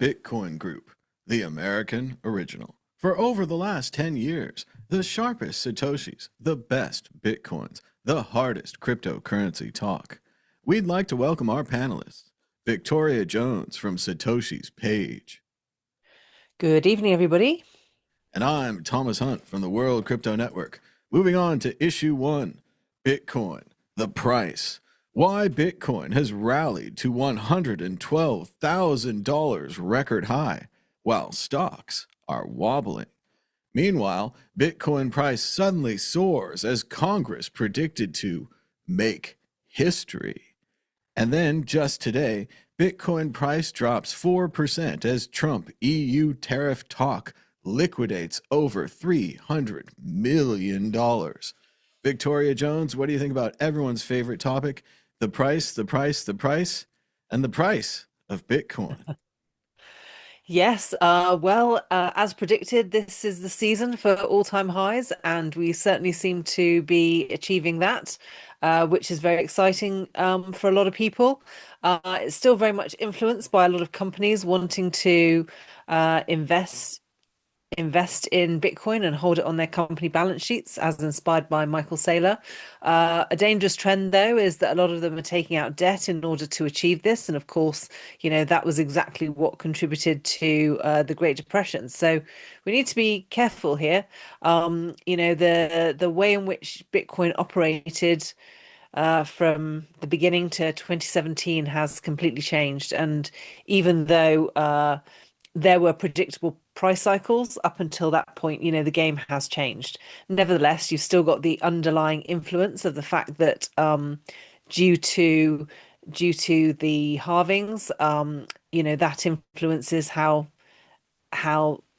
Bitcoin Group, the American original. For over the last 10 years, the sharpest Satoshis, the best Bitcoins, the hardest cryptocurrency talk. We'd like to welcome our panelists, Victoria Jones from Satoshi's Page. Good evening, everybody. And I'm Thomas Hunt from the World Crypto Network. Moving on to issue 1, Bitcoin, the price. Why Bitcoin has rallied to $112,000 record high, while stocks are wobbling. Meanwhile, Bitcoin price suddenly soars as Congress predicted to make history. And then, just today, Bitcoin price drops 4% as Trump EU tariff talk liquidates over $300 million. Victoria Jones, what do you think about everyone's favorite topic? The price, and the price of Bitcoin. Yes, as predicted, this is the season for all-time highs, and we certainly seem to be achieving that, which is very exciting for a lot of people. It's still very much influenced by a lot of companies wanting to invest in Bitcoin and hold it on their company balance sheets, as inspired by Michael Saylor. A dangerous trend, though, is that a lot of them are taking out debt in order to achieve this. And of course, that was exactly what contributed to the Great Depression. So we need to be careful here. The way in which Bitcoin operated from the beginning to 2017 has completely changed. And even though there were predictable price cycles up until that point, the game has changed. Nevertheless, you've still got the underlying influence of the fact that due to the halvings, that influences how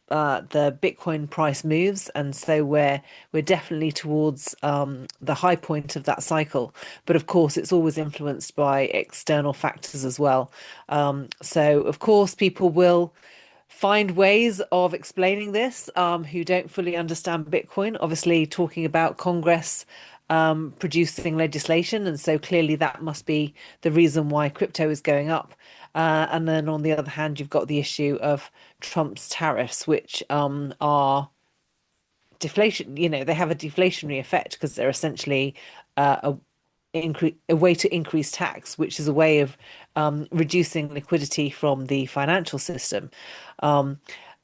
the Bitcoin price moves, and so we're definitely towards the high point of that cycle. But of course, it's always influenced by external factors as well. So of course, people will find ways of explaining this who don't fully understand Bitcoin, obviously talking about Congress producing legislation. And so clearly that must be the reason why crypto is going up. And then on the other hand, you've got the issue of Trump's tariffs, which are deflation. They have a deflationary effect because they're essentially a way to increase tax, which is a way of reducing liquidity from the financial system.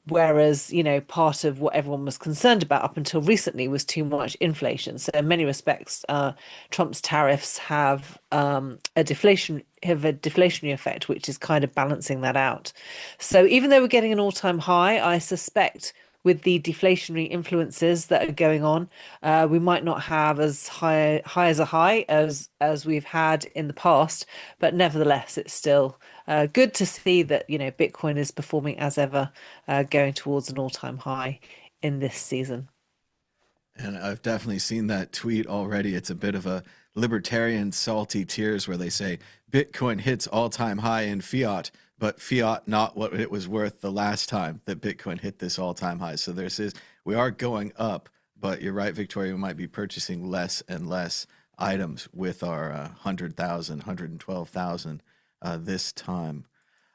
Whereas, part of what everyone was concerned about up until recently was too much inflation. So in many respects, Trump's tariffs have a deflationary effect, which is kind of balancing that out. So even though we're getting an all-time high, I suspect with the deflationary influences that are going on, we might not have as high as a high as we've had in the past, but nevertheless, it's still good to see that Bitcoin is performing as ever, going towards an all-time high in this season. And I've definitely seen that tweet already. It's a bit of a libertarian salty tears where they say Bitcoin hits all-time high in fiat, but fiat not what it was worth the last time that Bitcoin hit this all-time high. So we are going up, but you're right, Victoria, we might be purchasing less and less items with our 100,000, 112,000 this time.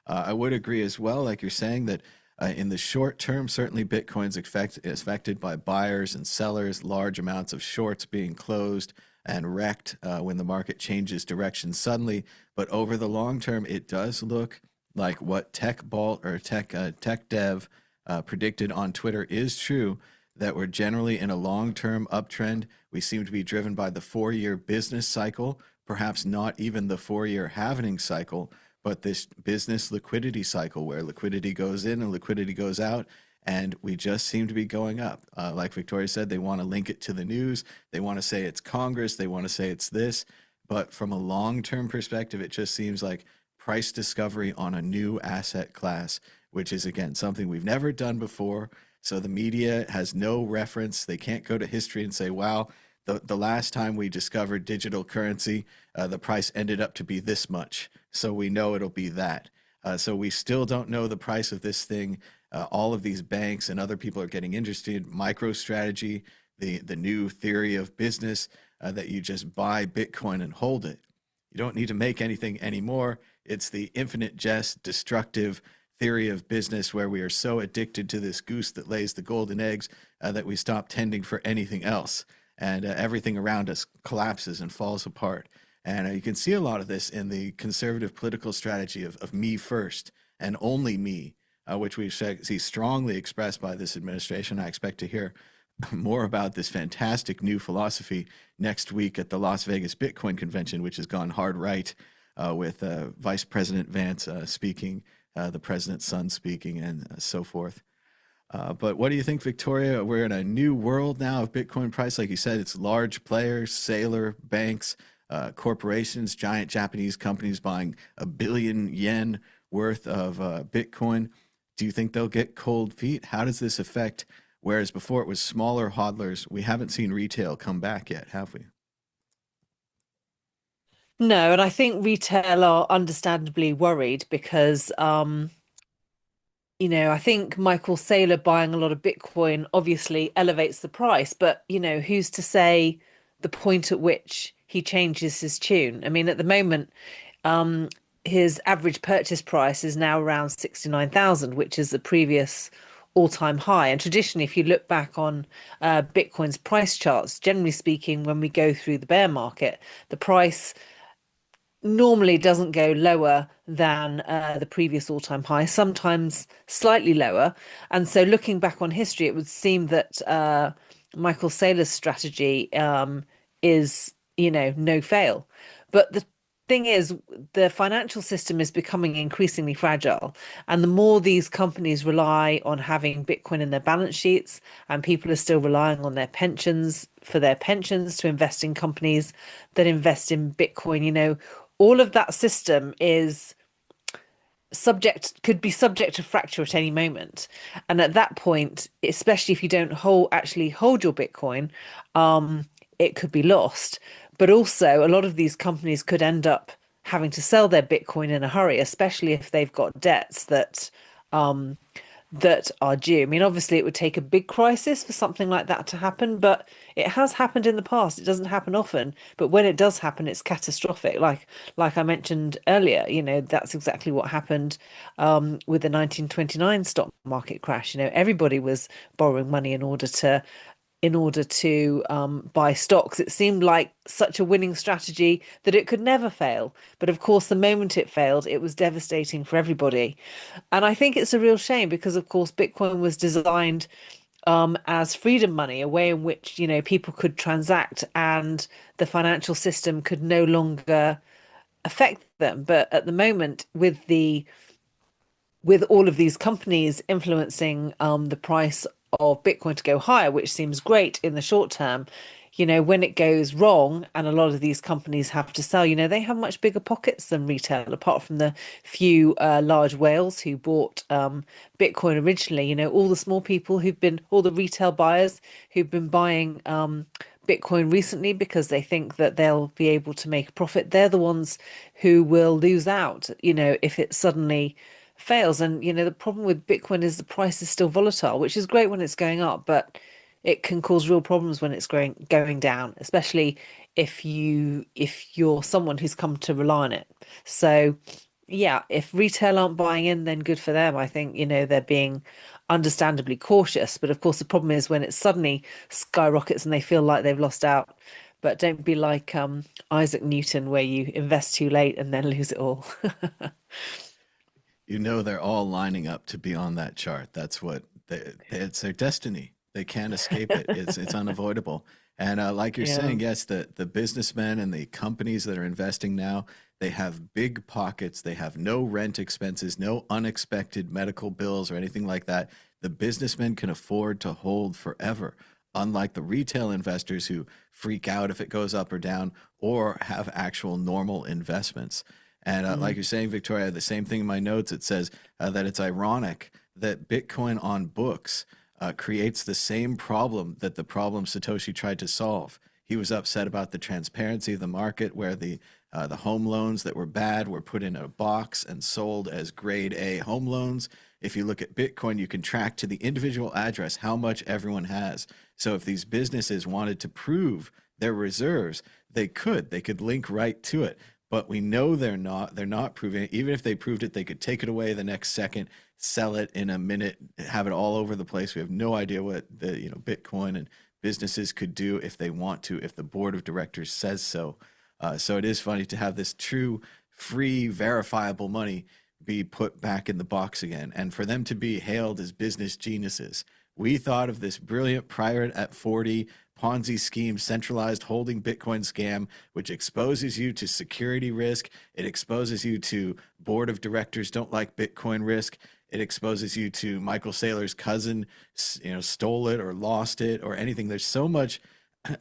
I would agree as well, like you're saying, that in the short term, certainly Bitcoin's affected by buyers and sellers, large amounts of shorts being closed and wrecked when the market changes direction suddenly. But over the long term, it does look like what Tech Dev predicted on Twitter is true, that we're generally in a long-term uptrend. We seem to be driven by the 4-year business cycle, perhaps not even the 4-year halvening cycle, but this business liquidity cycle where liquidity goes in and liquidity goes out, and we just seem to be going up. Like Victoria said, they want to link it to the news. They want to say it's Congress. They want to say it's this. But from a long-term perspective, it just seems like price discovery on a new asset class, which is, again, something we've never done before. So the media has no reference. They can't go to history and say, wow, the last time we discovered digital currency, the price ended up to be this much. So we know it'll be that. So we still don't know the price of this thing. All of these banks and other people are getting interested. MicroStrategy, the new theory of business, that you just buy Bitcoin and hold it. You don't need to make anything anymore. It's the infinite jest, destructive theory of business where we are so addicted to this goose that lays the golden eggs that we stop tending for anything else, and everything around us collapses and falls apart. And you can see a lot of this in the conservative political strategy of me first and only me, which we see strongly expressed by this administration. I expect to hear more about this fantastic new philosophy next week at the Las Vegas Bitcoin convention, which has gone hard right, with Vice President Vance speaking, the president's son speaking, and so forth. But what do you think, Victoria? We're in a new world now of Bitcoin price. Like you said, it's large players, Sailor, banks, corporations, giant Japanese companies buying $1 billion worth of Bitcoin. Do you think they'll get cold feet? How does this affect? Whereas before it was smaller hodlers, we haven't seen retail come back yet, have we? No, and I think retail are understandably worried because I think Michael Saylor buying a lot of Bitcoin obviously elevates the price, but who's to say the point at which he changes his tune? I mean, at the moment, um, his average purchase price is now around 69,000, which is the previous all-time high. And traditionally, if you look back on Bitcoin's price charts, generally speaking, when we go through the bear market, the price normally doesn't go lower than the previous all-time high, sometimes slightly lower. And so looking back on history, it would seem that Michael Saylor's strategy is, no fail. But the thing is, the financial system is becoming increasingly fragile. And the more these companies rely on having Bitcoin in their balance sheets, and people are still relying on their pensions for their pensions to invest in companies that invest in Bitcoin, all of that system is could be subject to fracture at any moment. And at that point, especially if you don't actually hold your Bitcoin, it could be lost. But also, a lot of these companies could end up having to sell their Bitcoin in a hurry, especially if they've got debts um, that are due. I mean, obviously, it would take a big crisis for something like that to happen, but it has happened in the past. It doesn't happen often, but when it does happen, it's catastrophic. Like I mentioned earlier, that's exactly what happened with the 1929 stock market crash. Everybody was borrowing money in order to buy stocks. It seemed like such a winning strategy that it could never fail. But of course, the moment it failed, it was devastating for everybody. And I think it's a real shame because, of course, Bitcoin was designed as freedom money, a way in which, people could transact and the financial system could no longer affect them. But at the moment, with all of these companies influencing the price of Bitcoin to go higher, which seems great in the short term, when it goes wrong and a lot of these companies have to sell, they have much bigger pockets than retail, apart from the few large whales who bought Bitcoin originally, all the small people all the retail buyers who've been buying Bitcoin recently because they think that they'll be able to make a profit. They're the ones who will lose out, if it suddenly fails. And the problem with Bitcoin is the price is still volatile, which is great when it's going up, but it can cause real problems when it's going down, especially if you're someone who's come to rely on it. So yeah, if retail aren't buying in, then good for them. I think, they're being understandably cautious. But of course, the problem is when it suddenly skyrockets and they feel like they've lost out. But don't be like Isaac Newton, where you invest too late and then lose it all. They're all lining up to be on that chart. That's it's their destiny. They can't escape it. It's unavoidable. And like you're Yeah. saying, yes, the businessmen and the companies that are investing now, they have big pockets. They have no rent expenses, no unexpected medical bills or anything like that. The businessmen can afford to hold forever, unlike the retail investors who freak out if it goes up or down or have actual normal investments. And like Mm. you're saying, Victoria, the same thing in my notes. It says that it's ironic that Bitcoin on books creates the same problem that the problem Satoshi tried to solve. He was upset about the transparency of the market, where the home loans that were bad were put in a box and sold as grade A home loans. If you look at Bitcoin, you can track to the individual address how much everyone has. So if these businesses wanted to prove their reserves, they could link right to it. but we know they're not. They're not proving it. Even if they proved it, they could take it away the next second, sell it in a minute, have it all over the place. We have no idea what the Bitcoin and businesses could do if they want to, if the board of directors says so. So it is funny to have this true, free, verifiable money be put back in the box again, and for them to be hailed as business geniuses. We thought of this brilliant pirate at 40 Ponzi scheme, centralized holding Bitcoin scam, which exposes you to security risk. It exposes you to board of directors don't like Bitcoin risk. It exposes you to Michael Saylor's cousin, stole it or lost it or anything. There's so much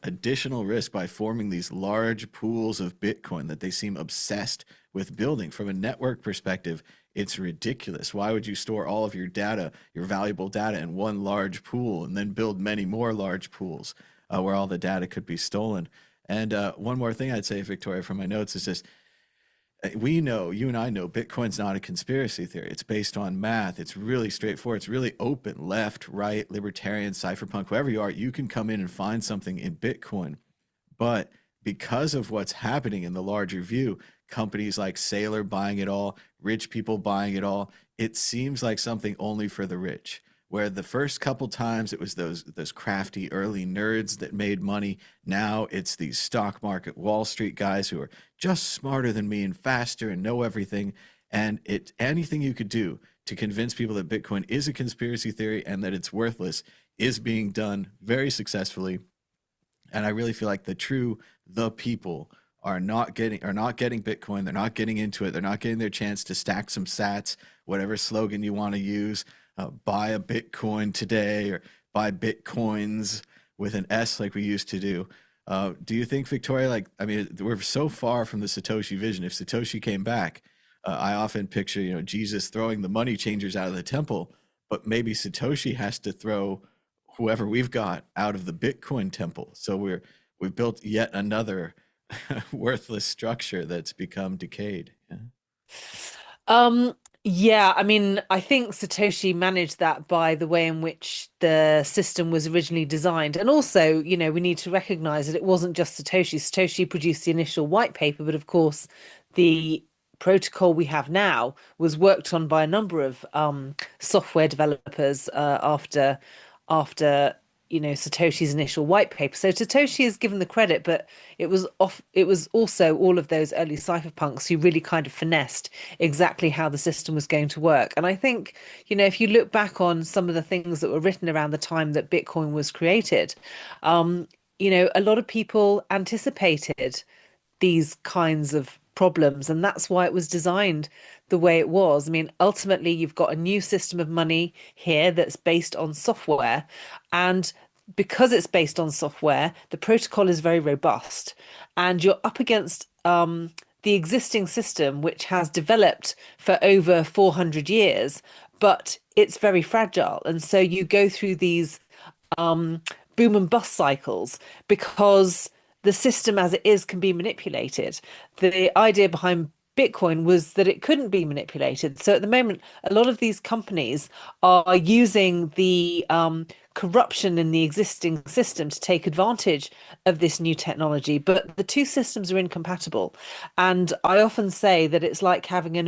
additional risk by forming these large pools of Bitcoin that they seem obsessed with building. From a network perspective, it's ridiculous. Why would you store all of your data, your valuable data, in one large pool and then build many more large pools where all the data could be stolen? And one more thing I'd say, Victoria, from my notes is just, we know, you and I know, Bitcoin's not a conspiracy theory. It's based on math. It's really straightforward. It's really open, left, right, libertarian, cypherpunk, whoever you are, you can come in and find something in Bitcoin. But because of what's happening in the larger view, companies like Saylor buying it all, rich people buying it all, it seems like something only for the rich. Where the first couple times it was those crafty early nerds that made money. Now it's these stock market Wall Street guys who are just smarter than me and faster and know everything. And anything you could do to convince people that Bitcoin is a conspiracy theory and that it's worthless is being done very successfully. And I really feel like the people are not getting Bitcoin. They're not getting into it. They're not getting their chance to stack some sats, whatever slogan you want to use. Buy a Bitcoin today, or buy Bitcoins with an S like we used to do. Do you think, Victoria, we're so far from the Satoshi vision. If Satoshi came back, I often picture, Jesus throwing the money changers out of the temple, but maybe Satoshi has to throw whoever we've got out of the Bitcoin temple. So we've built yet another worthless structure that's become decayed. Yeah, I mean, I think Satoshi managed that by the way in which the system was originally designed. And also, we need to recognize that it wasn't just Satoshi. Satoshi produced the initial white paper, but of course, the protocol we have now was worked on by a number of software developers after Satoshi's initial white paper. So Satoshi is given the credit, but it was also all of those early cypherpunks who really kind of finessed exactly how the system was going to work. And I think, if you look back on some of the things that were written around the time that Bitcoin was created, a lot of people anticipated these kinds of problems, and that's why it was designed the way it was. I mean, ultimately, you've got a new system of money here that's based on software, and because it's based on software, the protocol is very robust, and you're up against the existing system, which has developed for over 400 years, but it's very fragile, and so you go through these boom and bust cycles because the system as it is can be manipulated. The idea behind Bitcoin was that it couldn't be manipulated. So at the moment, a lot of these companies are using the corruption in the existing system to take advantage of this new technology. But the two systems are incompatible. And I often say that it's like having an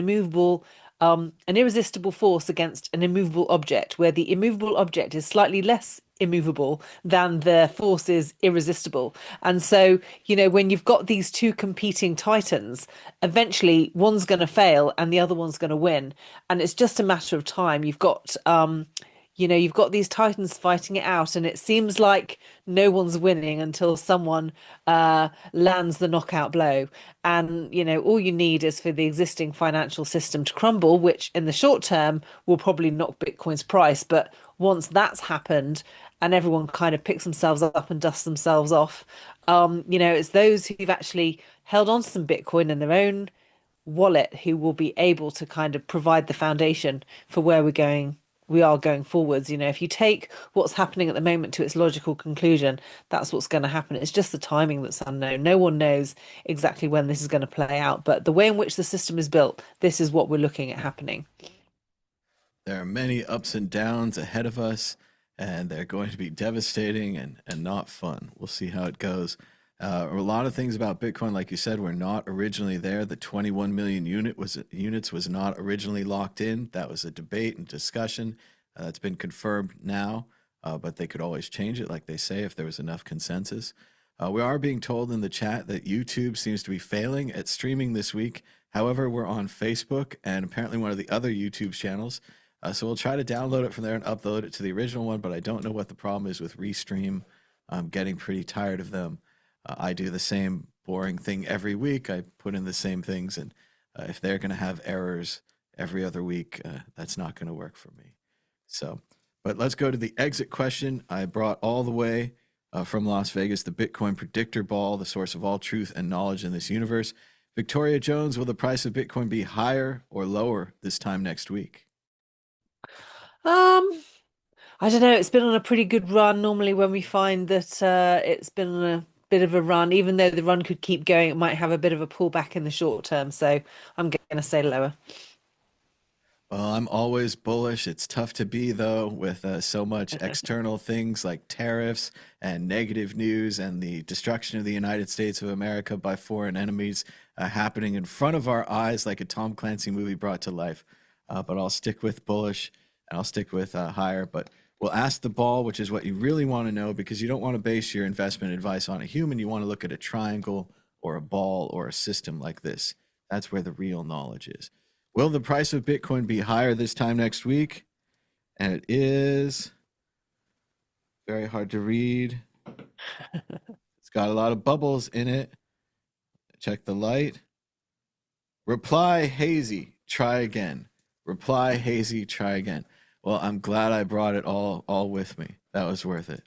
irresistible force against an immovable object, where the immovable object is slightly less immovable than the force is irresistible. And so, when you've got these two competing titans, eventually one's going to fail and the other one's going to win. And it's just a matter of time. You've got these titans fighting it out, and it seems like no one's winning until someone lands the knockout blow. And, all you need is for the existing financial system to crumble, which in the short term will probably knock Bitcoin's price. But once that's happened and everyone kind of picks themselves up and dusts themselves off, it's those who've actually held on to some Bitcoin in their own wallet who will be able to kind of provide the foundation for where we are going forwards. If you take what's happening at the moment to its logical conclusion, that's what's going to happen. It's just the timing that's unknown. No one knows exactly when this is going to play out, but the way in which the system is built, this is what we're looking at happening. There are many ups and downs ahead of us, and they're going to be devastating and not fun. We'll see how it goes. A lot of things about Bitcoin, like you said, were not originally there. The 21 million units was not originally locked in. That was a debate and discussion. That's been confirmed now, but they could always change it, like they say, if there was enough consensus. We are being told in the chat that YouTube seems to be failing at streaming this week. However, we're on Facebook and apparently one of the other YouTube channels. So we'll try to download it from there and upload it to the original one, but I don't know what the problem is with Restream. I'm getting pretty tired of them. I do the same boring thing every week. I put in the same things, and if they're going to have errors every other week, that's not going to work for me. So, but let's go to the exit question. I brought all the way from Las Vegas the Bitcoin predictor ball, the source of all truth and knowledge in this universe. Victoria Jones, will the price of Bitcoin be higher or lower this time next week? I don't know. It's been on a pretty good run. Normally, when we find that it's been on a bit of a run, even though the run could keep going, it might have a bit of a pullback in the short term. So I'm going to say lower. Well, I'm always bullish. It's tough to be, though, with so much external things like tariffs and negative news and the destruction of the United States of America by foreign enemies happening in front of our eyes like a Tom Clancy movie brought to life. But I'll stick with bullish and I'll stick with higher. But we'll ask the ball, which is what you really want to know, because you don't want to base your investment advice on a human. You want to look at a triangle or a ball or a system like this. That's where the real knowledge is. Will the price of Bitcoin be higher this time next week? And it is very hard to read. It's got a lot of bubbles in it. Check the light. Reply hazy, try again. Reply hazy, try again. Well, I'm glad I brought it all with me. That was worth it.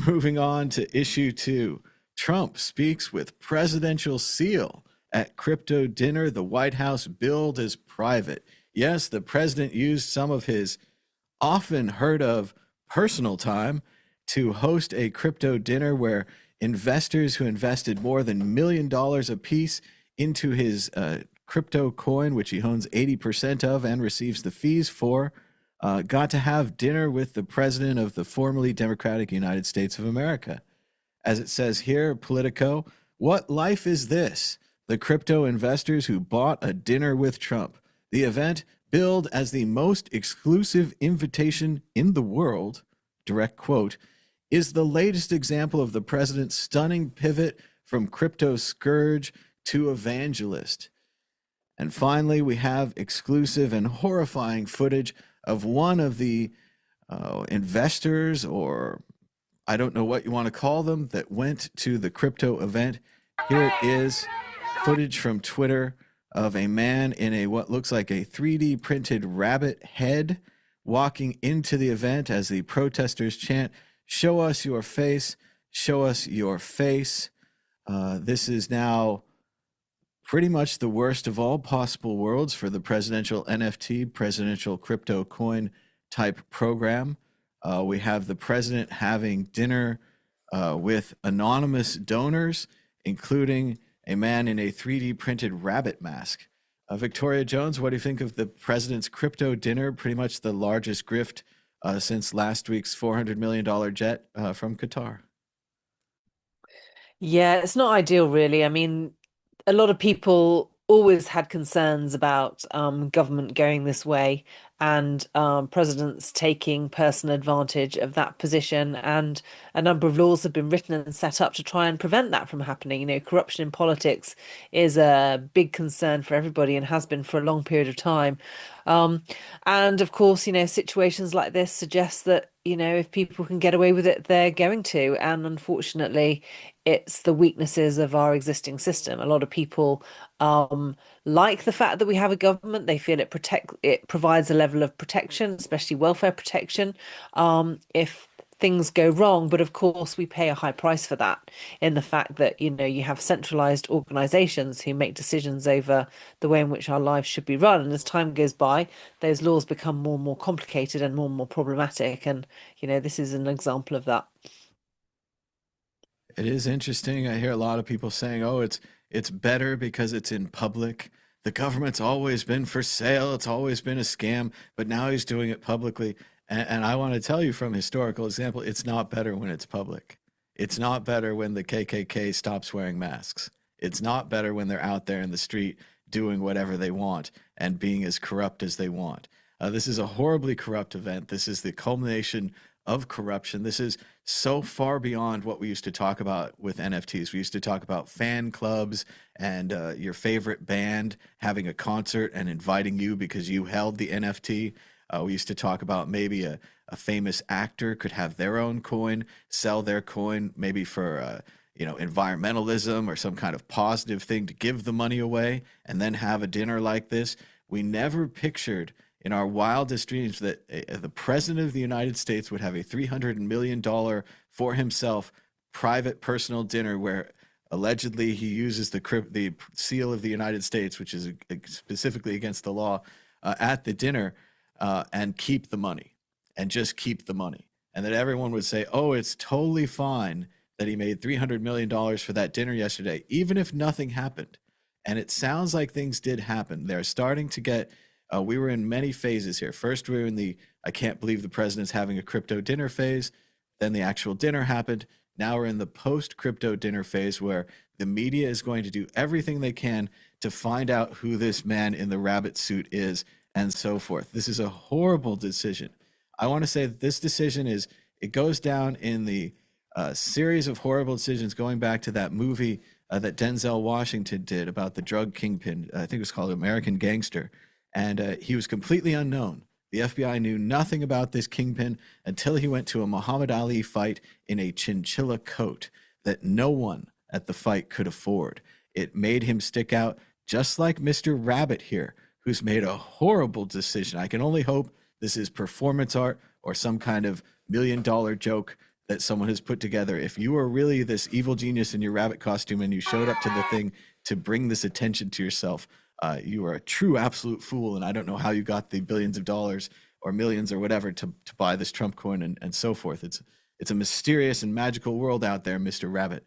Moving on to issue 2. Trump speaks with presidential seal. At crypto dinner, the White House billed as private. Yes, the president used some of his often heard of personal time to host a crypto dinner where investors who invested more than $1 million apiece into his crypto coin, which he owns 80% of and receives the fees for, got to have dinner with the president of the formerly Democratic United States of America. As it says here, Politico, what life is this? The crypto investors who bought a dinner with Trump. The event, billed as the most exclusive invitation in the world, direct quote, is the latest example of the president's stunning pivot from crypto scourge to evangelist. And finally, we have exclusive and horrifying footage of one of the investors, or I don't know what you want to call them, that went to the crypto event. Here it is. Footage from Twitter of a man in a what looks like a 3D printed rabbit head walking into the event as the protesters chant, "Show us your face, show us your face." This is now pretty much the worst of all possible worlds for the presidential NFT, presidential crypto coin type program. We have the president having dinner with anonymous donors, including a man in a 3D printed rabbit mask. Victoria Jones, what do you think of the president's crypto dinner? Pretty much the largest grift since last week's $400 million jet from Qatar. Yeah, it's not ideal, really. I mean, a lot of people always had concerns about government going this way and presidents taking personal advantage of that position. And a number of laws have been written and set up to try and prevent that from happening. You know, corruption in politics is a big concern for everybody and has been for a long period of time. And of course, you know, situations like this suggest that, you know, if people can get away with it, they're going to. And unfortunately, it's the weaknesses of our existing system. A lot of people like the fact that we have a government. They feel it provides a level of protection, especially welfare protection, if things go wrong. But of course, we pay a high price for that in the fact that, you know, you have centralized organizations who make decisions over the way in which our lives should be run. And as time goes by, those laws become more and more complicated and more problematic. And, you know, this is an example of that. It is interesting. I hear a lot of people saying, "Oh, it's better because it's in public. The government's always been for sale. It's always been a scam, but now he's doing it publicly." And I want to tell you from historical example, it's not better when it's public. It's not better when the KKK stops wearing masks. It's not better when they're out there in the street doing whatever they want and being as corrupt as they want. This is a horribly corrupt event. This is the culmination of corruption. This is so far beyond what we used to talk about with NFTs. We used to talk about fan clubs and your favorite band having a concert and inviting you because you held the NFT. We used to talk about maybe a famous actor could have their own coin, sell their coin maybe for environmentalism or some kind of positive thing to give the money away and then have a dinner like this. We never pictured in our wildest dreams that the president of the United States would have a $300 million for himself private personal dinner where allegedly he uses the seal of the United States, which is specifically against the law, at the dinner and keep the money and just keep the money. And that everyone would say, oh, it's totally fine that he made $300 million for that dinner yesterday, even if nothing happened. And it sounds like things did happen. They're starting to get, we were in many phases here. First, we were in the, I can't believe the president's having a crypto dinner phase. Then the actual dinner happened. Now we're in the post-crypto dinner phase where the media is going to do everything they can to find out who this man in the rabbit suit is and so forth. This is a horrible decision. I want to say that this decision it goes down in the series of horrible decisions going back to that movie that Denzel Washington did about the drug kingpin. I think it was called American Gangster. And he was completely unknown. The FBI knew nothing about this kingpin until he went to a Muhammad Ali fight in a chinchilla coat that no one at the fight could afford. It made him stick out just like Mr. Rabbit here, who's made a horrible decision. I can only hope this is performance art or some kind of $1 million joke that someone has put together. If you are really this evil genius in your rabbit costume and you showed up to the thing to bring this attention to yourself, you are a true absolute fool. And I don't know how you got the billions of dollars or millions or whatever to buy this Trump coin and so forth. It's a mysterious and magical world out there, Mr. Rabbit.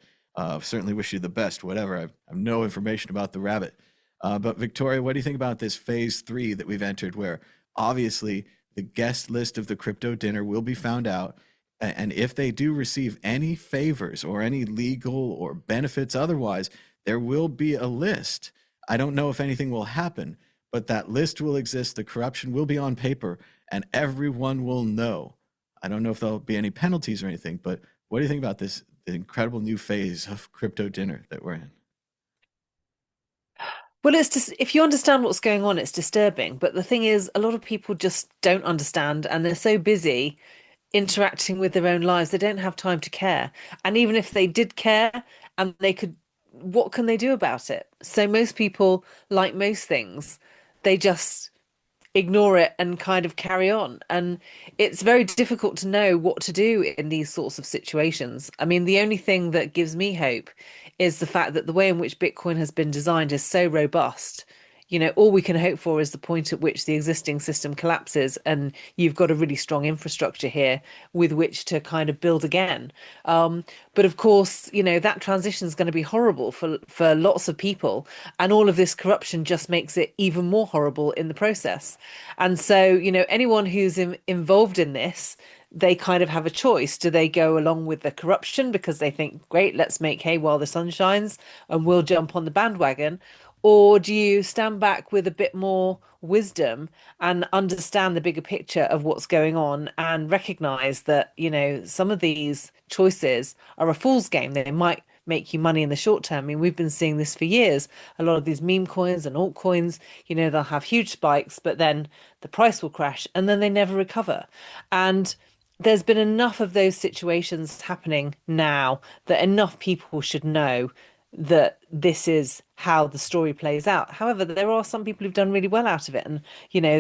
Certainly wish you the best, whatever. I have no information about the rabbit. But Victoria, what do you think about this phase 3 that we've entered where obviously the guest list of the crypto dinner will be found out? And if they do receive any favors or any legal or benefits otherwise, there will be a list. I don't know if anything will happen, but that list will exist. The corruption will be on paper and everyone will know. I don't know if there'll be any penalties or anything, but what do you think about this incredible new phase of crypto dinner that we're in? Well, it's just if you understand what's going on, it's disturbing. But the thing is, a lot of people just don't understand, and they're so busy interacting with their own lives, they don't have time to care. And even if they did care and they could, what can they do about it? So most people, like most things, they just ignore it and kind of carry on. And it's very difficult to know what to do in these sorts of situations. I mean, the only thing that gives me hope is the fact that the way in which Bitcoin has been designed is so robust. All we can hope for is the point at which the existing system collapses and you've got a really strong infrastructure here with which to kind of build again. But of course, that transition is going to be horrible for lots of people. And all of this corruption just makes it even more horrible in the process. And so, anyone who's involved in this, they kind of have a choice. Do they go along with the corruption because they think, great, let's make hay while the sun shines and we'll jump on the bandwagon? Or do you stand back with a bit more wisdom and understand the bigger picture of what's going on and recognize that, some of these choices are a fool's game. They might make you money in the short term. I mean, we've been seeing this for years. A lot of these meme coins and altcoins, they'll have huge spikes, but then the price will crash and then they never recover. And there's been enough of those situations happening now that enough people should know that this is how the story plays out. However, there are some people who've done really well out of it. And,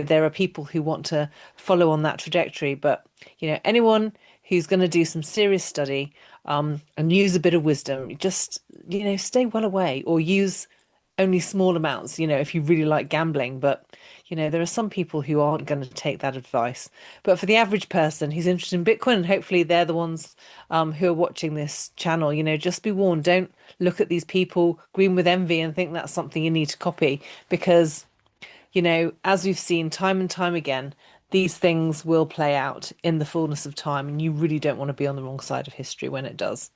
there are people who want to follow on that trajectory. But, anyone who's going to do some serious study and use a bit of wisdom, just, stay well away or use only small amounts, if you really like gambling. But, there are some people who aren't going to take that advice. But for the average person who's interested in Bitcoin, and hopefully they're the ones who are watching this channel, just be warned, don't look at these people green with envy and think that's something you need to copy. Because, as we've seen time and time again, these things will play out in the fullness of time. And you really don't want to be on the wrong side of history when it does.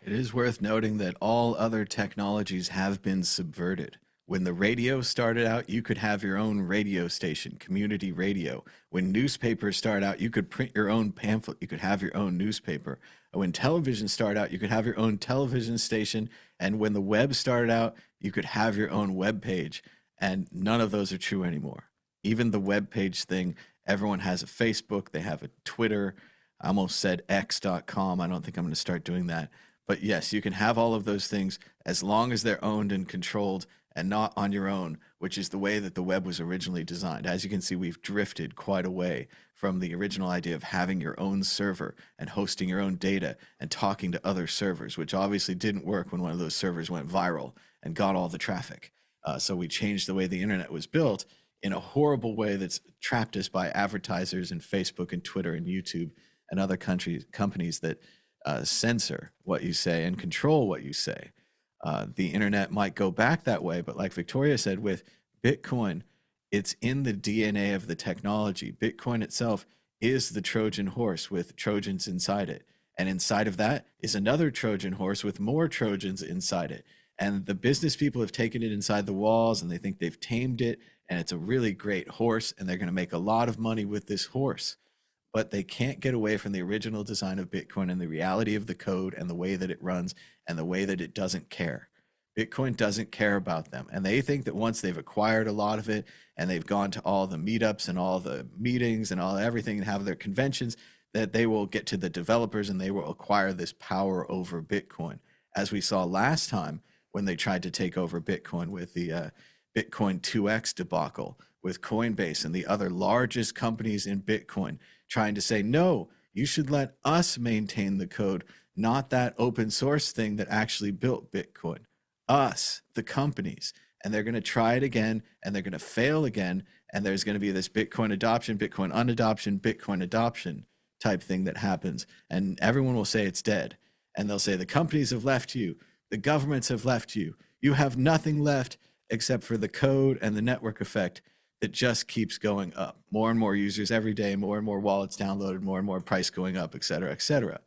It is worth noting that all other technologies have been subverted. When the radio started out, you could have your own radio station, community radio. When newspapers started out, you could print your own pamphlet, you could have your own newspaper. When television started out, you could have your own television station. And when the web started out, you could have your own web page. And none of those are true anymore. Even the web page thing, everyone has a Facebook, they have a Twitter. I almost said x.com. I don't think I'm going to start doing that. But yes, you can have all of those things as long as they're owned and controlled and not on your own, which is the way that the web was originally designed. As you can see, we've drifted quite away from the original idea of having your own server and hosting your own data and talking to other servers, which obviously didn't work when one of those servers went viral and got all the traffic. So we changed the way the internet was built in a horrible way that's trapped us by advertisers and Facebook and Twitter and YouTube and other companies that censor what you say and control what you say. The internet might go back that way, but like Victoria said, with Bitcoin, it's in the DNA of the technology. Bitcoin itself is the Trojan horse with Trojans inside it. And inside of that is another Trojan horse with more Trojans inside it. And the business people have taken it inside the walls and they think they've tamed it. And it's a really great horse. And they're going to make a lot of money with this horse. But they can't get away from the original design of Bitcoin and the reality of the code and the way that it runs and the way that it doesn't care. Bitcoin doesn't care about them. And they think that once they've acquired a lot of it and they've gone to all the meetups and all the meetings and all everything and have their conventions, that they will get to the developers and they will acquire this power over Bitcoin. As we saw last time when they tried to take over Bitcoin with the Bitcoin 2x debacle with Coinbase and the other largest companies in Bitcoin trying to say, no, you should let us maintain the code, not that open source thing that actually built Bitcoin. Us, the companies. And they're going to try it again and they're going to fail again. And there's going to be this Bitcoin adoption, Bitcoin unadoption, Bitcoin adoption type thing that happens. And everyone will say it's dead. And they'll say the companies have left you. The governments have left you. You have nothing left except for the code and the network effect that just keeps going up. More and more users every day, more and more wallets downloaded, more and more price going up, et cetera, et cetera.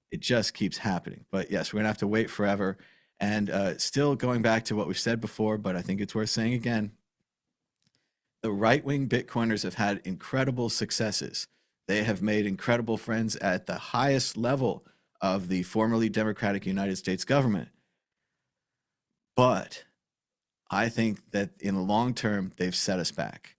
It just keeps happening. But yes, we're going to have to wait forever. And still going back to what we've said before, but I think it's worth saying again, the right-wing Bitcoiners have had incredible successes. They have made incredible friends at the highest level of the formerly democratic United States government. But I think that in the long term, they've set us back.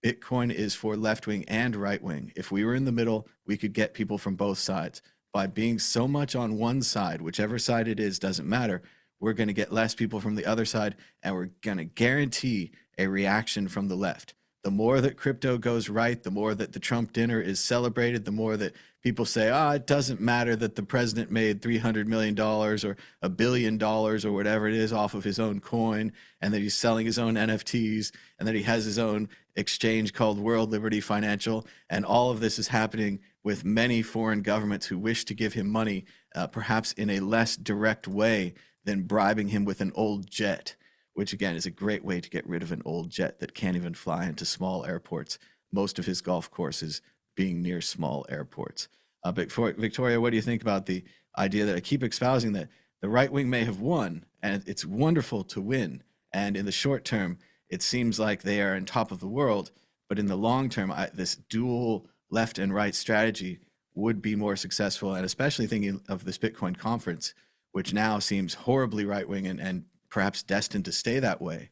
Bitcoin is for left-wing and right-wing. If we were in the middle, we could get people from both sides. By being so much on one side, whichever side it is, doesn't matter, we're going to get less people from the other side, and we're going to guarantee a reaction from the left. The more that crypto goes right, the more that the Trump dinner is celebrated, the more that people say, it doesn't matter that the president made $300 million or $1 billion or whatever it is off of his own coin, and that he's selling his own NFTs, and that he has his own exchange called World Liberty Financial. And all of this is happening with many foreign governments who wish to give him money, perhaps in a less direct way than bribing him with an old jet, which again is a great way to get rid of an old jet that can't even fly into small airports. Most of his golf courses being near small airports. But Victoria, what do you think about the idea that I keep espousing, that the right wing may have won, and it's wonderful to win, and in the short term, it seems like they are on top of the world, but in the long term, this dual left and right strategy would be more successful, and especially thinking of this Bitcoin conference, which now seems horribly right-wing and perhaps destined to stay that way.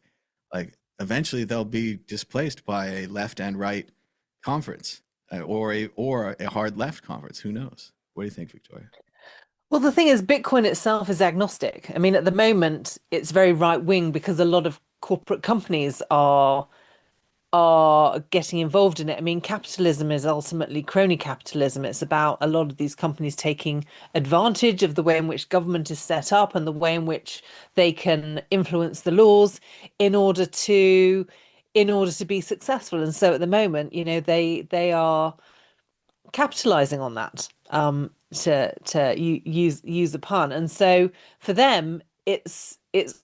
Like eventually they'll be displaced by a left and right conference or a hard left conference. Who knows? What do you think, Victoria? Well, the thing is, Bitcoin itself is agnostic. I mean, at the moment, it's very right wing because a lot of corporate companies are getting involved in it. I mean, capitalism is ultimately crony capitalism. It's about a lot of these companies taking advantage of the way in which government is set up and the way in which they can influence the laws in order to be successful. And so at the moment, they are capitalizing on that, use the pun. And so for them, it's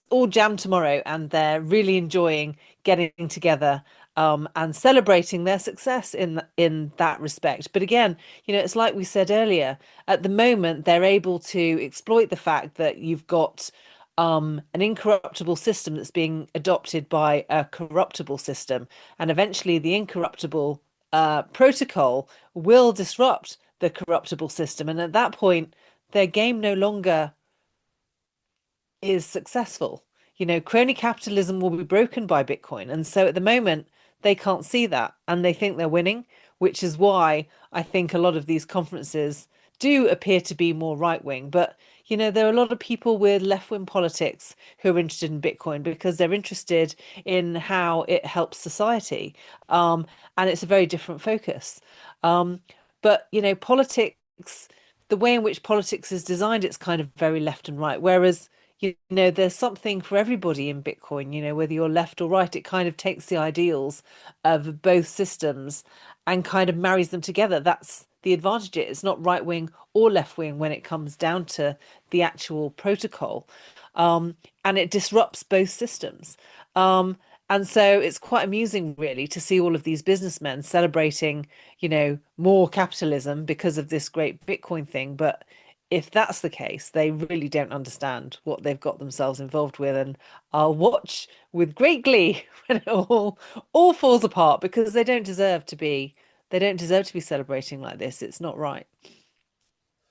all jam tomorrow, and they're really enjoying getting together and celebrating their success in that respect. But again, it's like we said earlier, at the moment, they're able to exploit the fact that you've got an incorruptible system that's being adopted by a corruptible system. And eventually, the incorruptible protocol will disrupt the corruptible system. And at that point, their game no longer is successful. Crony capitalism will be broken by Bitcoin. And so at the moment, they can't see that and they think they're winning, which is why I think a lot of these conferences do appear to be more right wing. But, there are a lot of people with left wing politics who are interested in Bitcoin because they're interested in how it helps society. And it's a very different focus. But, politics, the way in which politics is designed, it's kind of very left and right. Whereas, there's something for everybody in Bitcoin, whether you're left or right, it kind of takes the ideals of both systems and kind of marries them together. That's the advantage. It's not right wing or left wing when it comes down to the actual protocol. And it disrupts both systems. And so it's quite amusing, really, to see all of these businessmen celebrating, more capitalism because of this great Bitcoin thing. But if that's the case, they really don't understand what they've got themselves involved with. And I'll watch with great glee when it all falls apart because they don't deserve to be celebrating like this. It's not right.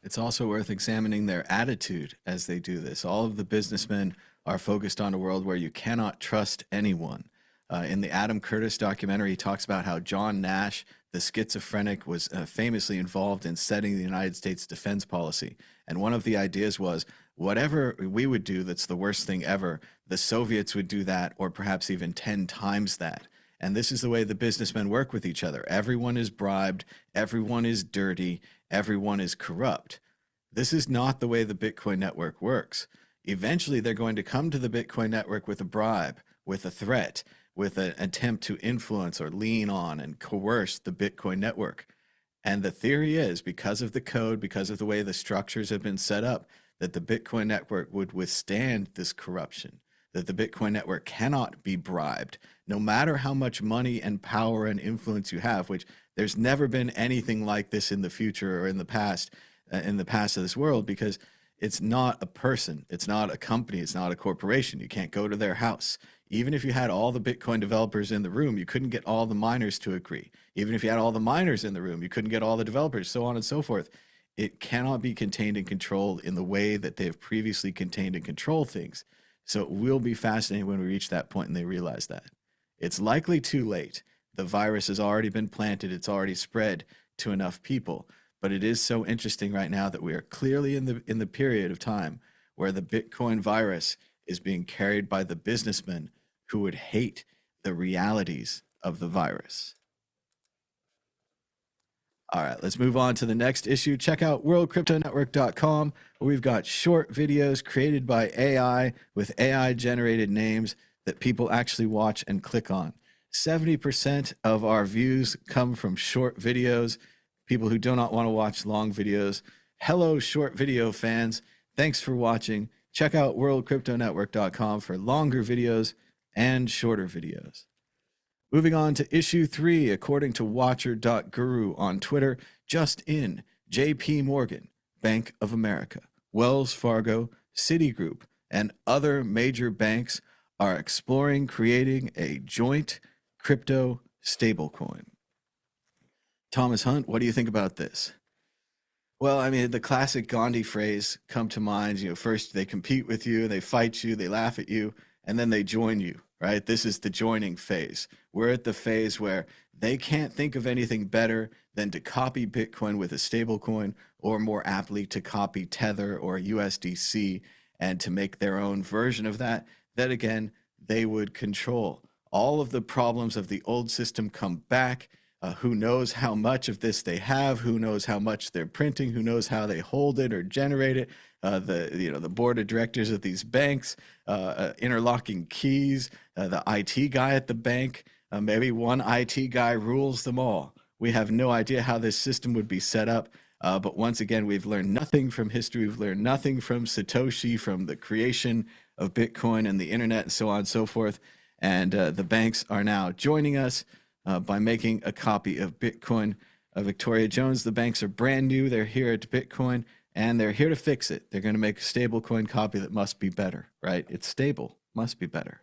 It's also worth examining their attitude as they do this. All of the businessmen are focused on a world where you cannot trust anyone. In the Adam Curtis documentary, he talks about how John Nash, the schizophrenic, was famously involved in setting the United States defense policy. And one of the ideas was, whatever we would do that's the worst thing ever, the Soviets would do that, or perhaps even 10 times that. And this is the way the businessmen work with each other. Everyone is bribed, everyone is dirty, everyone is corrupt. This is not the way the Bitcoin network works. Eventually, they're going to come to the Bitcoin network with a bribe, with a threat, with an attempt to influence or lean on and coerce the Bitcoin network. And the theory is, because of the code, because of the way the structures have been set up, that the Bitcoin network would withstand this corruption, that the Bitcoin network cannot be bribed, no matter how much money and power and influence you have, which there's never been anything like this in the future or in the past of this world, because it's not a person, it's not a company, it's not a corporation. You can't go to their house. Even if you had all the Bitcoin developers in the room, you couldn't get all the miners to agree. Even if you had all the miners in the room, you couldn't get all the developers, so on and so forth. It cannot be contained and controlled in the way that they've previously contained and controlled things. So it will be fascinating when we reach that point and they realize that. It's likely too late. The virus has already been planted. It's already spread to enough people. But it is so interesting right now that we are clearly in the period of time where the Bitcoin virus is being carried by the businessmen who would hate the realities of the virus. All right, let's move on to the next issue. Check out worldcryptonetwork.com, where we've got short videos created by AI with AI-generated names that people actually watch and click on. 70% of our views come from short videos, people who do not want to watch long videos. Hello, short video fans. Thanks for watching. Check out worldcryptonetwork.com for longer videos and shorter videos. Moving on to issue 3, according to watcher.guru on Twitter, just in, JPMorgan, Bank of America, Wells Fargo, Citigroup, and other major banks are exploring creating a joint crypto stablecoin. Thomas Hunt, what do you think about this? Well, I mean, the classic Gandhi phrase come to mind. First they compete with you, they fight you, they laugh at you, and then they join you, right? This is the joining phase. We're at the phase where they can't think of anything better than to copy Bitcoin with a stablecoin, or more aptly, to copy Tether or USDC and to make their own version of that again, they would control. All of the problems of the old system come back. Who knows how much of this they have? Who knows how much they're printing? Who knows how they hold it or generate it? The board of directors of these banks, interlocking keys, the IT guy at the bank, maybe one IT guy rules them all. We have no idea how this system would be set up. But once again, we've learned nothing from history. We've learned nothing from Satoshi, from the creation of Bitcoin and the internet and so on and so forth. And the banks are now joining us. by making a copy of Bitcoin. Victoria Jones, the banks are brand new. They're here at Bitcoin and they're here to fix it. They're going to make a stablecoin copy that must be better, right? It's stable, must be better.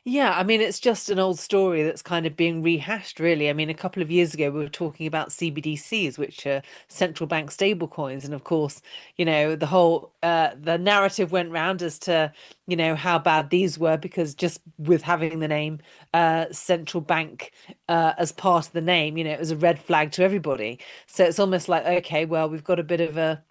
Yeah, I mean, it's just an old story that's kind of being rehashed, really. I mean, a couple of years ago, we were talking about CBDCs, which are central bank stable coins. And of course, the whole the narrative went round as to, how bad these were, because just with having the name central bank as part of the name, it was a red flag to everybody. So it's almost like, okay, well, we've got a bit of a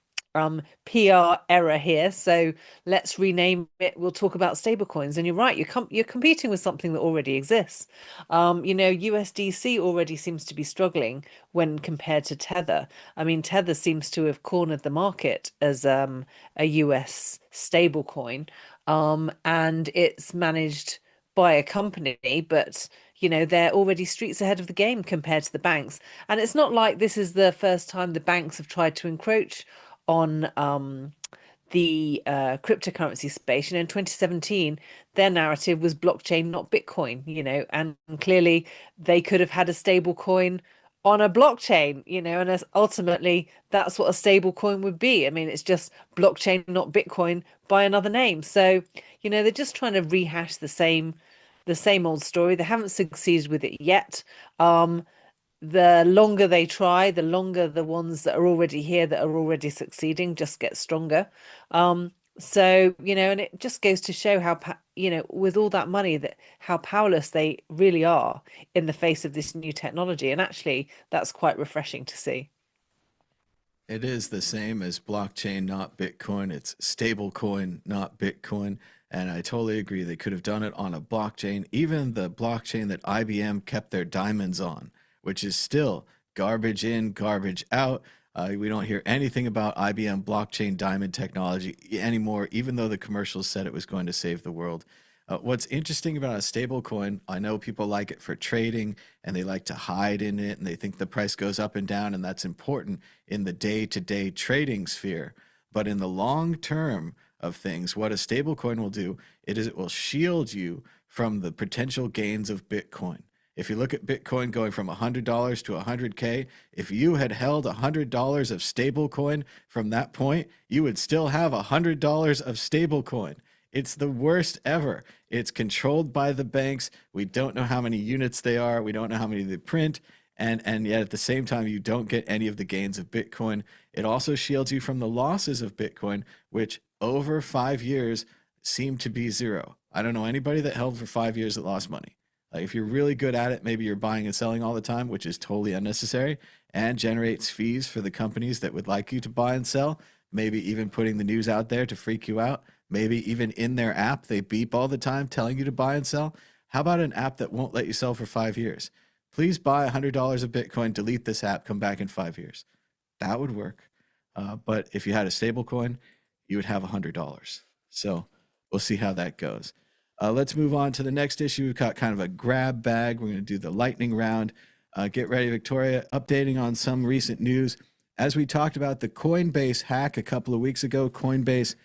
PR error here, so let's rename it. We'll talk about stablecoins. And you're right, you're competing with something that already exists. USDC already seems to be struggling when compared to Tether. I mean, Tether seems to have cornered the market as a US stablecoin, and it's managed by a company, but they're already streets ahead of the game compared to the banks. And it's not like this is the first time the banks have tried to encroach on the cryptocurrency space. In 2017, their narrative was blockchain, not Bitcoin, and clearly they could have had a stable coin on a blockchain, and ultimately that's what a stable coin would be. I mean, it's just blockchain, not Bitcoin by another name. So, they're just trying to rehash the same old story. They haven't succeeded with it yet. The longer they try, the longer the ones that are already here, that are already succeeding, just get stronger. So, and it just goes to show how, with all that money, that how powerless they really are in the face of this new technology. And actually, that's quite refreshing to see. It is the same as blockchain, not Bitcoin. It's stablecoin, not Bitcoin. And I totally agree. They could have done it on a blockchain, even the blockchain that IBM kept their diamonds on, which is still garbage in, garbage out. We don't hear anything about IBM blockchain diamond technology anymore, even though the commercials said it was going to save the world. What's interesting about a stable coin, I know people like it for trading and they like to hide in it and they think the price goes up and down, and that's important in the day-to-day trading sphere. But in the long term of things, what a stable coin will do, it will shield you from the potential gains of Bitcoin. If you look at Bitcoin going from $100 to 100K, if you had held $100 of stablecoin from that point, you would still have $100 of stablecoin. It's the worst ever. It's controlled by the banks. We don't know how many units they are. We don't know how many they print. And yet at the same time, you don't get any of the gains of Bitcoin. It also shields you from the losses of Bitcoin, which over 5 years seem to be zero. I don't know anybody that held for 5 years that lost money. Like if you're really good at it, maybe you're buying and selling all the time, which is totally unnecessary and generates fees for the companies that would like you to buy and sell. Maybe even putting the news out there to freak you out. Maybe even in their app, they beep all the time telling you to buy and sell. How about an app that won't let you sell for 5 years? Please buy $100 of Bitcoin, delete this app, come back in 5 years. That would work. But if you had a stable coin, you would have $100. So we'll see how that goes. Let's move on to the next issue. We've got kind of a grab bag. We're going to do the lightning round. Get ready, Victoria. Updating on some recent news. As we talked about the Coinbase hack a couple of weeks ago, Coinbase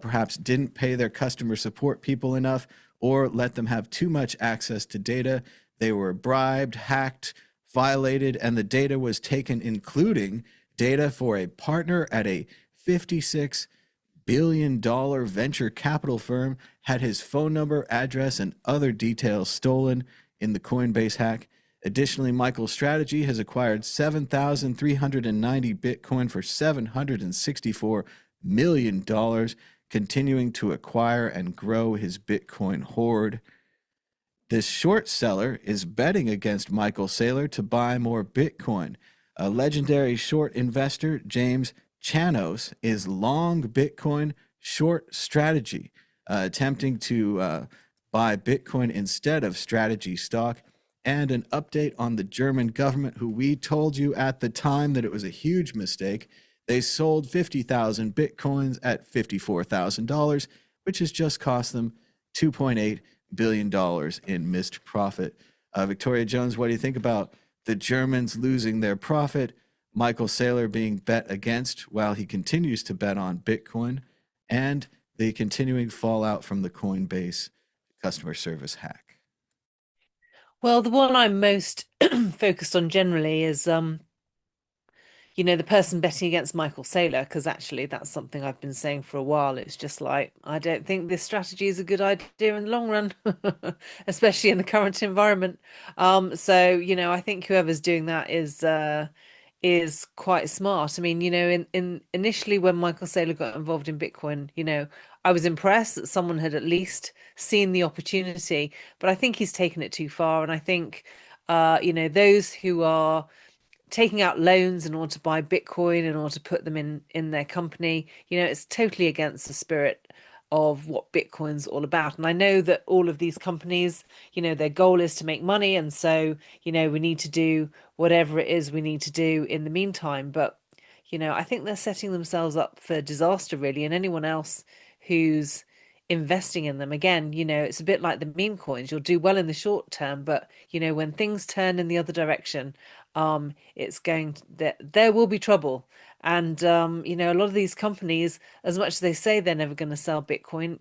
perhaps didn't pay their customer support people enough or let them have too much access to data. They were bribed, hacked, violated, and the data was taken, including data for a partner at a $56 billion venture capital firm, had his phone number, address, and other details stolen in the Coinbase hack. Additionally, MicroStrategy has acquired 7,390 Bitcoin for $764 million, continuing to acquire and grow his Bitcoin hoard. This short seller is betting against Michael Saylor to buy more Bitcoin. A legendary short investor, James Chanos, is long Bitcoin short strategy, attempting to buy Bitcoin instead of strategy stock. And an update on the German government, who we told you at the time that it was a huge mistake. They sold 50,000 Bitcoins at $54,000, which has just cost them $2.8 billion in missed profit. Victoria Jones, what do you think about the Germans losing their profit, Michael Saylor being bet against while he continues to bet on Bitcoin, and the continuing fallout from the Coinbase customer service hack? Well, the one I'm most focused on generally is the person betting against Michael Saylor, because actually that's something I've been saying for a while. It's just like, I don't think this strategy is a good idea in the long run, especially in the current environment. So I think whoever's doing that is quite smart. I mean, in initially when Michael Saylor got involved in Bitcoin, I was impressed that someone had at least seen the opportunity, but I think he's taken it too far. And I think, those who are taking out loans in order to buy Bitcoin in order to put them in their company. It's totally against the spirit of what Bitcoin's all about. And I know that all of these companies, their goal is to make money, and so, we need to do whatever it is we need to do in the meantime. But, I think they're setting themselves up for disaster, really, and anyone else who's investing in them. Again, it's a bit like the meme coins. You'll do well in the short term, but when things turn in the other direction, it's going to, there will be trouble. And a lot of these companies, as much as they say they're never going to sell Bitcoin,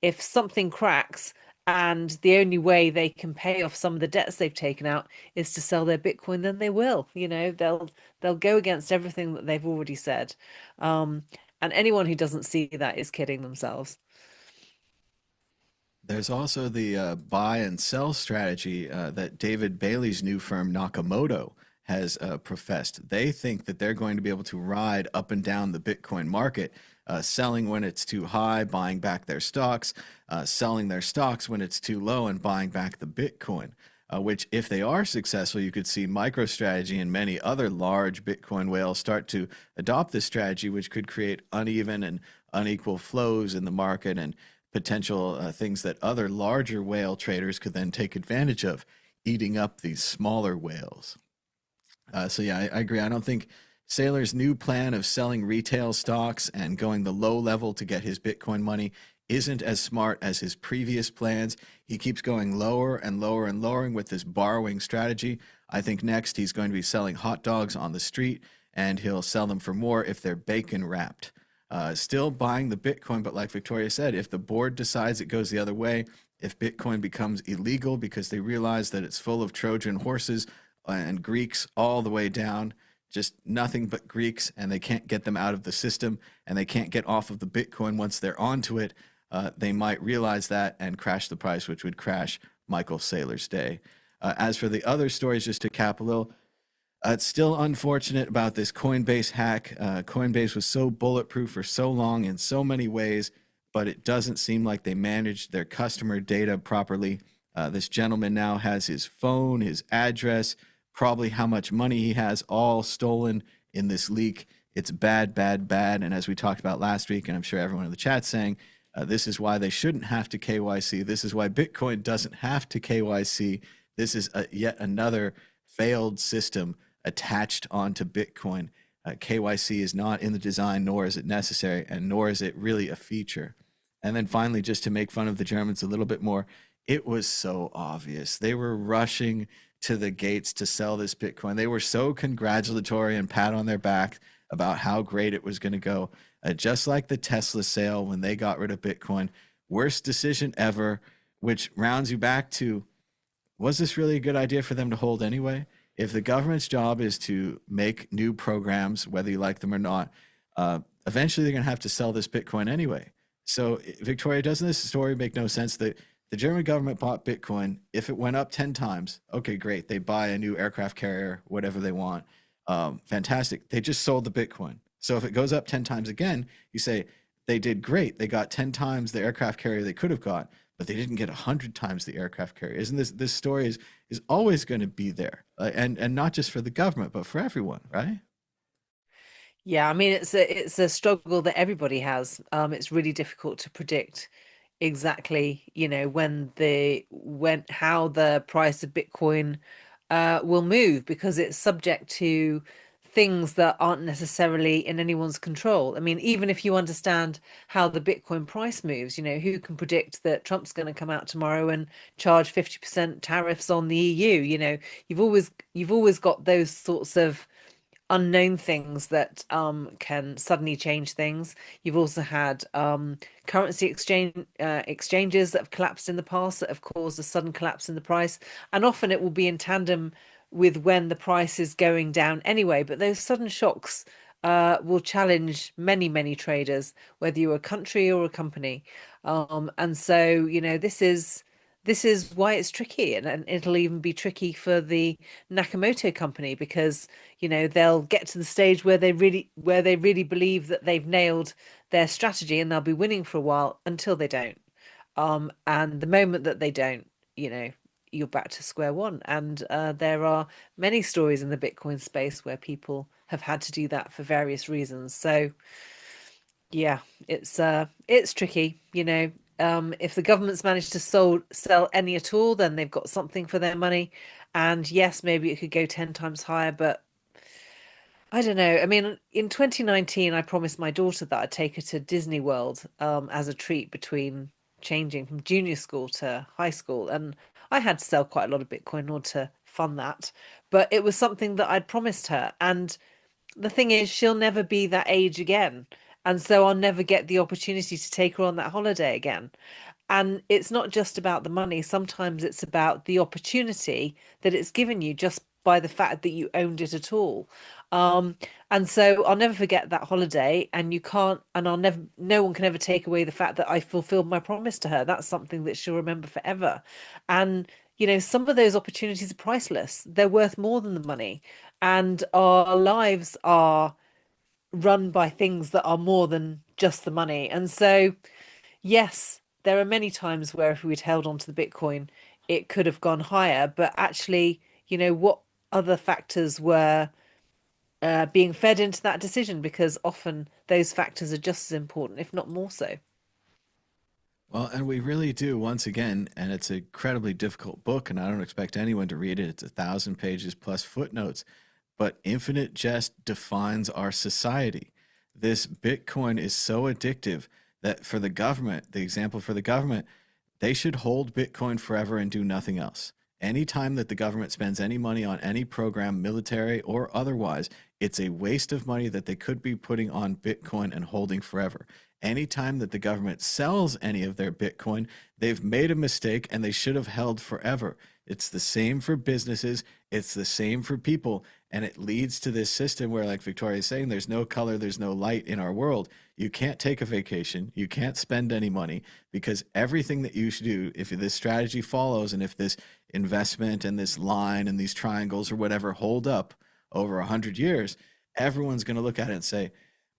if something cracks and the only way they can pay off some of the debts they've taken out is to sell their Bitcoin, then they will. They'll go against everything that they've already said. And anyone who doesn't see that is kidding themselves. There's also the buy and sell strategy that David Bailey's new firm Nakamoto has professed. They think that they're going to be able to ride up and down the Bitcoin market, selling when it's too high, buying back their stocks, selling their stocks when it's too low, and buying back the Bitcoin. Which, if they are successful, you could see MicroStrategy and many other large Bitcoin whales start to adopt this strategy, which could create uneven and unequal flows in the market and potential things that other larger whale traders could then take advantage of, eating up these smaller whales. So yeah, I agree. I don't think Saylor's new plan of selling retail stocks and going the low level to get his Bitcoin money isn't as smart as his previous plans. He keeps going lower and lower and lowering with this borrowing strategy. I think next he's going to be selling hot dogs on the street, and he'll sell them for more if they're bacon wrapped. Still buying the Bitcoin, but like Victoria said, if the board decides it goes the other way, if Bitcoin becomes illegal because they realize that it's full of Trojan horses and Greeks all the way down, just nothing but Greeks, and they can't get them out of the system, and they can't get off of the Bitcoin once they're onto it, they might realize that and crash the price, which would crash Michael Saylor's day. As for the other stories, just to cap a little, it's still unfortunate about this Coinbase hack. Coinbase was so bulletproof for so long in so many ways, but it doesn't seem like they managed their customer data properly. This gentleman now has his phone, his address, probably how much money he has, all stolen in this leak. It's bad, bad, bad. And as we talked about last week, and I'm sure everyone in the chat's saying, this is why they shouldn't have to KYC. This is why Bitcoin doesn't have to KYC. This is yet another failed system attached onto Bitcoin. KYC is not in the design, nor is it necessary, and nor is it really a feature. And then finally, just to make fun of the Germans a little bit more, it was so obvious. They were rushing to the gates to sell this Bitcoin. They were so congratulatory and pat on their back about how great it was going to go. Just like the Tesla sale when they got rid of Bitcoin, worst decision ever, which rounds you back to, was this really a good idea for them to hold anyway? If the government's job is to make new programs, whether you like them or not, eventually they're going to have to sell this Bitcoin anyway. So, Victoria, doesn't this story make no sense? That the German government bought Bitcoin. If it went up 10 times, okay, great. They buy a new aircraft carrier, whatever they want. Fantastic. They just sold the Bitcoin. So if it goes up 10 times again, you say they did great. They got 10 times the aircraft carrier they could have got, but they didn't get 100 times the aircraft carrier. Isn't this story is always going to be there, and not just for the government, but for everyone, right? Yeah, I mean it's a struggle that everybody has. It's really difficult to predict exactly, when how the price of Bitcoin will move, because it's subject to things that aren't necessarily in anyone's control. I mean, even if you understand how the Bitcoin price moves, who can predict that Trump's going to come out tomorrow and charge 50% tariffs on the EU? You've always got those sorts of unknown things that can suddenly change things. You've also had currency exchanges that have collapsed in the past that have caused a sudden collapse in the price, and often it will be in tandem with when the price is going down anyway. But those sudden shocks will challenge many traders, whether you're a country or a company. And so, this is why it's tricky, and it'll even be tricky for the Nakamoto company because they'll get to the stage where they really believe that they've nailed their strategy and they'll be winning for a while until they don't. And the moment that they don't, you're back to square one. And there are many stories in the Bitcoin space where people have had to do that for various reasons. So yeah, it's tricky. If the government's managed to sell any at all, then they've got something for their money. And yes, maybe it could go 10 times higher, but I don't know. I mean, in 2019, I promised my daughter that I'd take her to Disney World as a treat between changing from junior school to high school. And I had to sell quite a lot of Bitcoin in order to fund that. But it was something that I'd promised her. And the thing is, she'll never be that age again. And so I'll never get the opportunity to take her on that holiday again. And it's not just about the money. Sometimes it's about the opportunity that it's given you just by the fact that you owned it at all. Um, and so I'll never forget that holiday. And you can't, and no one can ever take away the fact that I fulfilled my promise to her. That's something that she'll remember forever. And, some of those opportunities are priceless. They're worth more than the money. And our lives are run by things that are more than just the money. And so, yes, there are many times where if we'd held on to the Bitcoin, it could have gone higher. But actually, what other factors were being fed into that decision? Because often those factors are just as important, if not more so. Well, and we really do, once again, and it's an incredibly difficult book, and I don't expect anyone to read it. It's 1,000 pages plus footnotes, but Infinite Jest defines our society. This Bitcoin is so addictive that for the government, the example for the government, they should hold Bitcoin forever and do nothing else. Anytime that the government spends any money on any program, military or otherwise, it's a waste of money that they could be putting on Bitcoin and holding forever. Anytime that the government sells any of their Bitcoin, they've made a mistake and they should have held forever. It's the same for businesses, it's the same for people. And it leads to this system where, like Victoria is saying, there's no color, there's no light in our world. You can't take a vacation, you can't spend any money because everything that you should do, if this strategy follows and if this investment and this line and these triangles or whatever hold up over 100 years, everyone's going to look at it and say,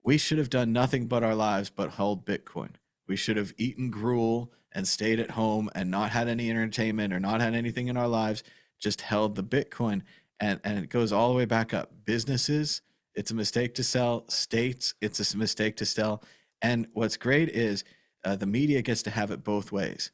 we should have done nothing but our lives but hold Bitcoin. We should have eaten gruel and stayed at home and not had any entertainment or not had anything in our lives, just held the Bitcoin. And it goes all the way back up. Businesses, it's a mistake to sell. States, it's a mistake to sell. And what's great is the media gets to have it both ways.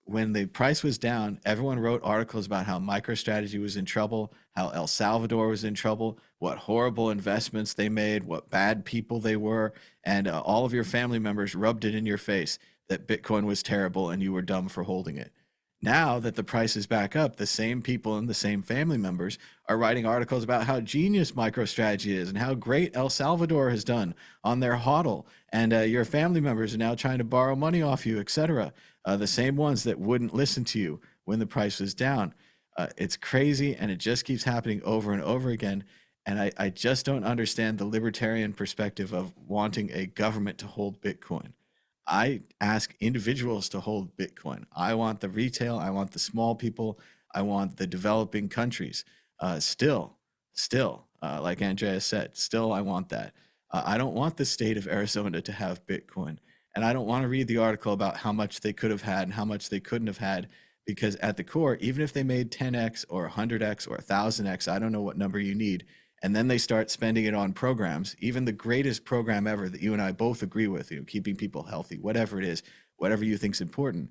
When the price was down, everyone wrote articles about how MicroStrategy was in trouble, how El Salvador was in trouble, what horrible investments they made, what bad people they were, and all of your family members rubbed it in your face that Bitcoin was terrible and you were dumb for holding it. Now that the price is back up, the same people and the same family members are writing articles about how genius MicroStrategy is and how great El Salvador has done on their Hodl, and your family members are now trying to borrow money off you, etc. The same ones that wouldn't listen to you when the price was down. It's crazy, and it just keeps happening over and over again. And I just don't understand the libertarian perspective of wanting a government to hold Bitcoin. I ask individuals to hold Bitcoin. I want the retail, I want the small people, I want the developing countries. Still, like Andrea said, still I want that. I don't want the state of Arizona to have Bitcoin. And I don't want to read the article about how much they could have had and how much they couldn't have had, because at the core, even if they made 10x or 100x or 1000x, I don't know what number you need, and then they start spending it on programs, even the greatest program ever that you and I both agree with, keeping people healthy, whatever it is, whatever you think is important,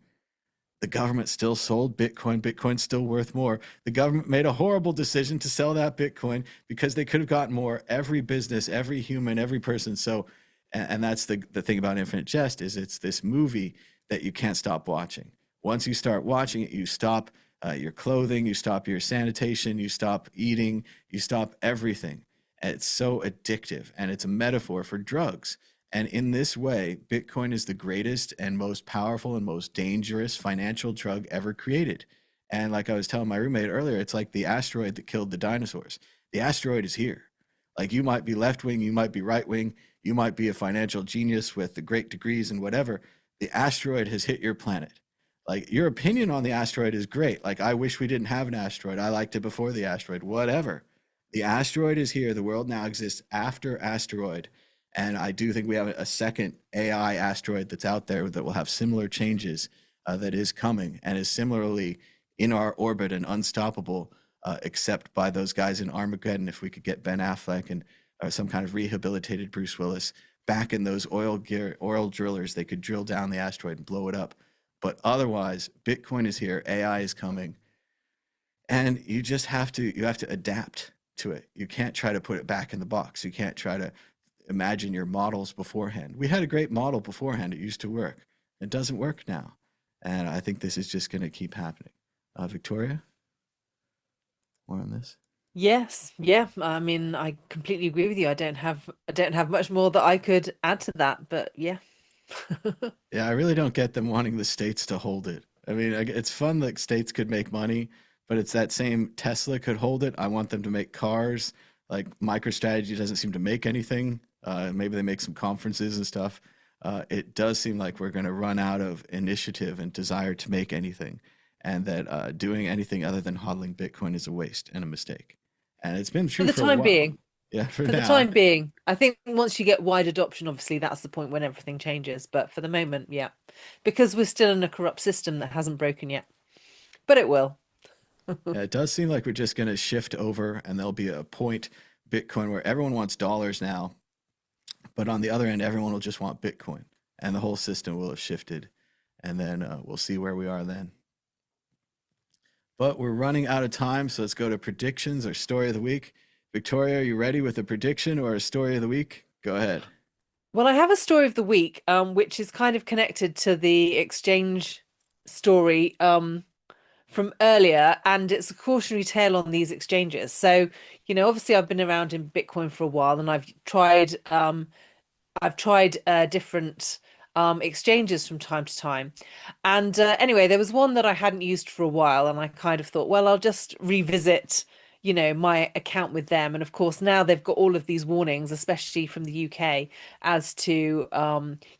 the government still sold Bitcoin. Bitcoin's still worth more. The government made a horrible decision to sell that Bitcoin because they could have gotten more. Every business, every human, every person. So, and that's the thing about Infinite Jest is it's this movie that you can't stop watching. Once you start watching it, you stop your clothing, you stop your sanitation, you stop eating, you stop everything. It's so addictive, and it's a metaphor for drugs. And in this way, Bitcoin is the greatest and most powerful and most dangerous financial drug ever created. And like I was telling my roommate earlier, it's like the asteroid that killed the dinosaurs. The asteroid is here. Like, you might be left wing, you might be right wing, you might be a financial genius with the great degrees and whatever. The asteroid has hit your planet. Like, your opinion on the asteroid is great. Like, I wish we didn't have an asteroid. I liked it before the asteroid, whatever. The asteroid is here. The world now exists after asteroid. And I do think we have a second AI asteroid that's out there that will have similar changes, that is coming and is similarly in our orbit and unstoppable, except by those guys in Armageddon. If we could get Ben Affleck and some kind of rehabilitated Bruce Willis back in those oil drillers, they could drill down the asteroid and blow it up. But otherwise, Bitcoin is here, AI is coming, and you just have to adapt to it. You can't try to put it back in the box. You can't try to imagine your models beforehand. We had a great model beforehand. It used to work. It doesn't work now. And I think this is just going to keep happening. Victoria, more on this? Yes, yeah. I mean, I completely agree with you. I don't have much more that I could add to that, but yeah. Yeah, I really don't get them wanting the states to hold it. I mean, it's fun that states could make money, but it's that same Tesla could hold it. I want them to make cars. Like, MicroStrategy doesn't seem to make anything. Maybe they make some conferences and stuff. It does seem like we're going to run out of initiative and desire to make anything, and that doing anything other than hodling Bitcoin is a waste and a mistake. And it's been true For the for a time while. being. Yeah, for For the now. time being, I think once you get wide adoption, obviously that's the point when everything changes. But for the moment, yeah, because we're still in a corrupt system that hasn't broken yet, but it will. Yeah, it does seem like we're just going to shift over, and there'll be a point Bitcoin where everyone wants dollars now, but on the other end, everyone will just want Bitcoin, and the whole system will have shifted, and then we'll see where we are then. But we're running out of time, so let's go to predictions or story of the week. Victoria, are you ready with a prediction or a story of the week? Go ahead. Well, I have a story of the week, which is kind of connected to the exchange story from earlier, and it's a cautionary tale on these exchanges. So, obviously I've been around in Bitcoin for a while, and I've tried different exchanges from time to time. And anyway, there was one that I hadn't used for a while, and I kind of thought, well, I'll just revisit, my account with them. And of course, now they've got all of these warnings, especially from the UK, as to,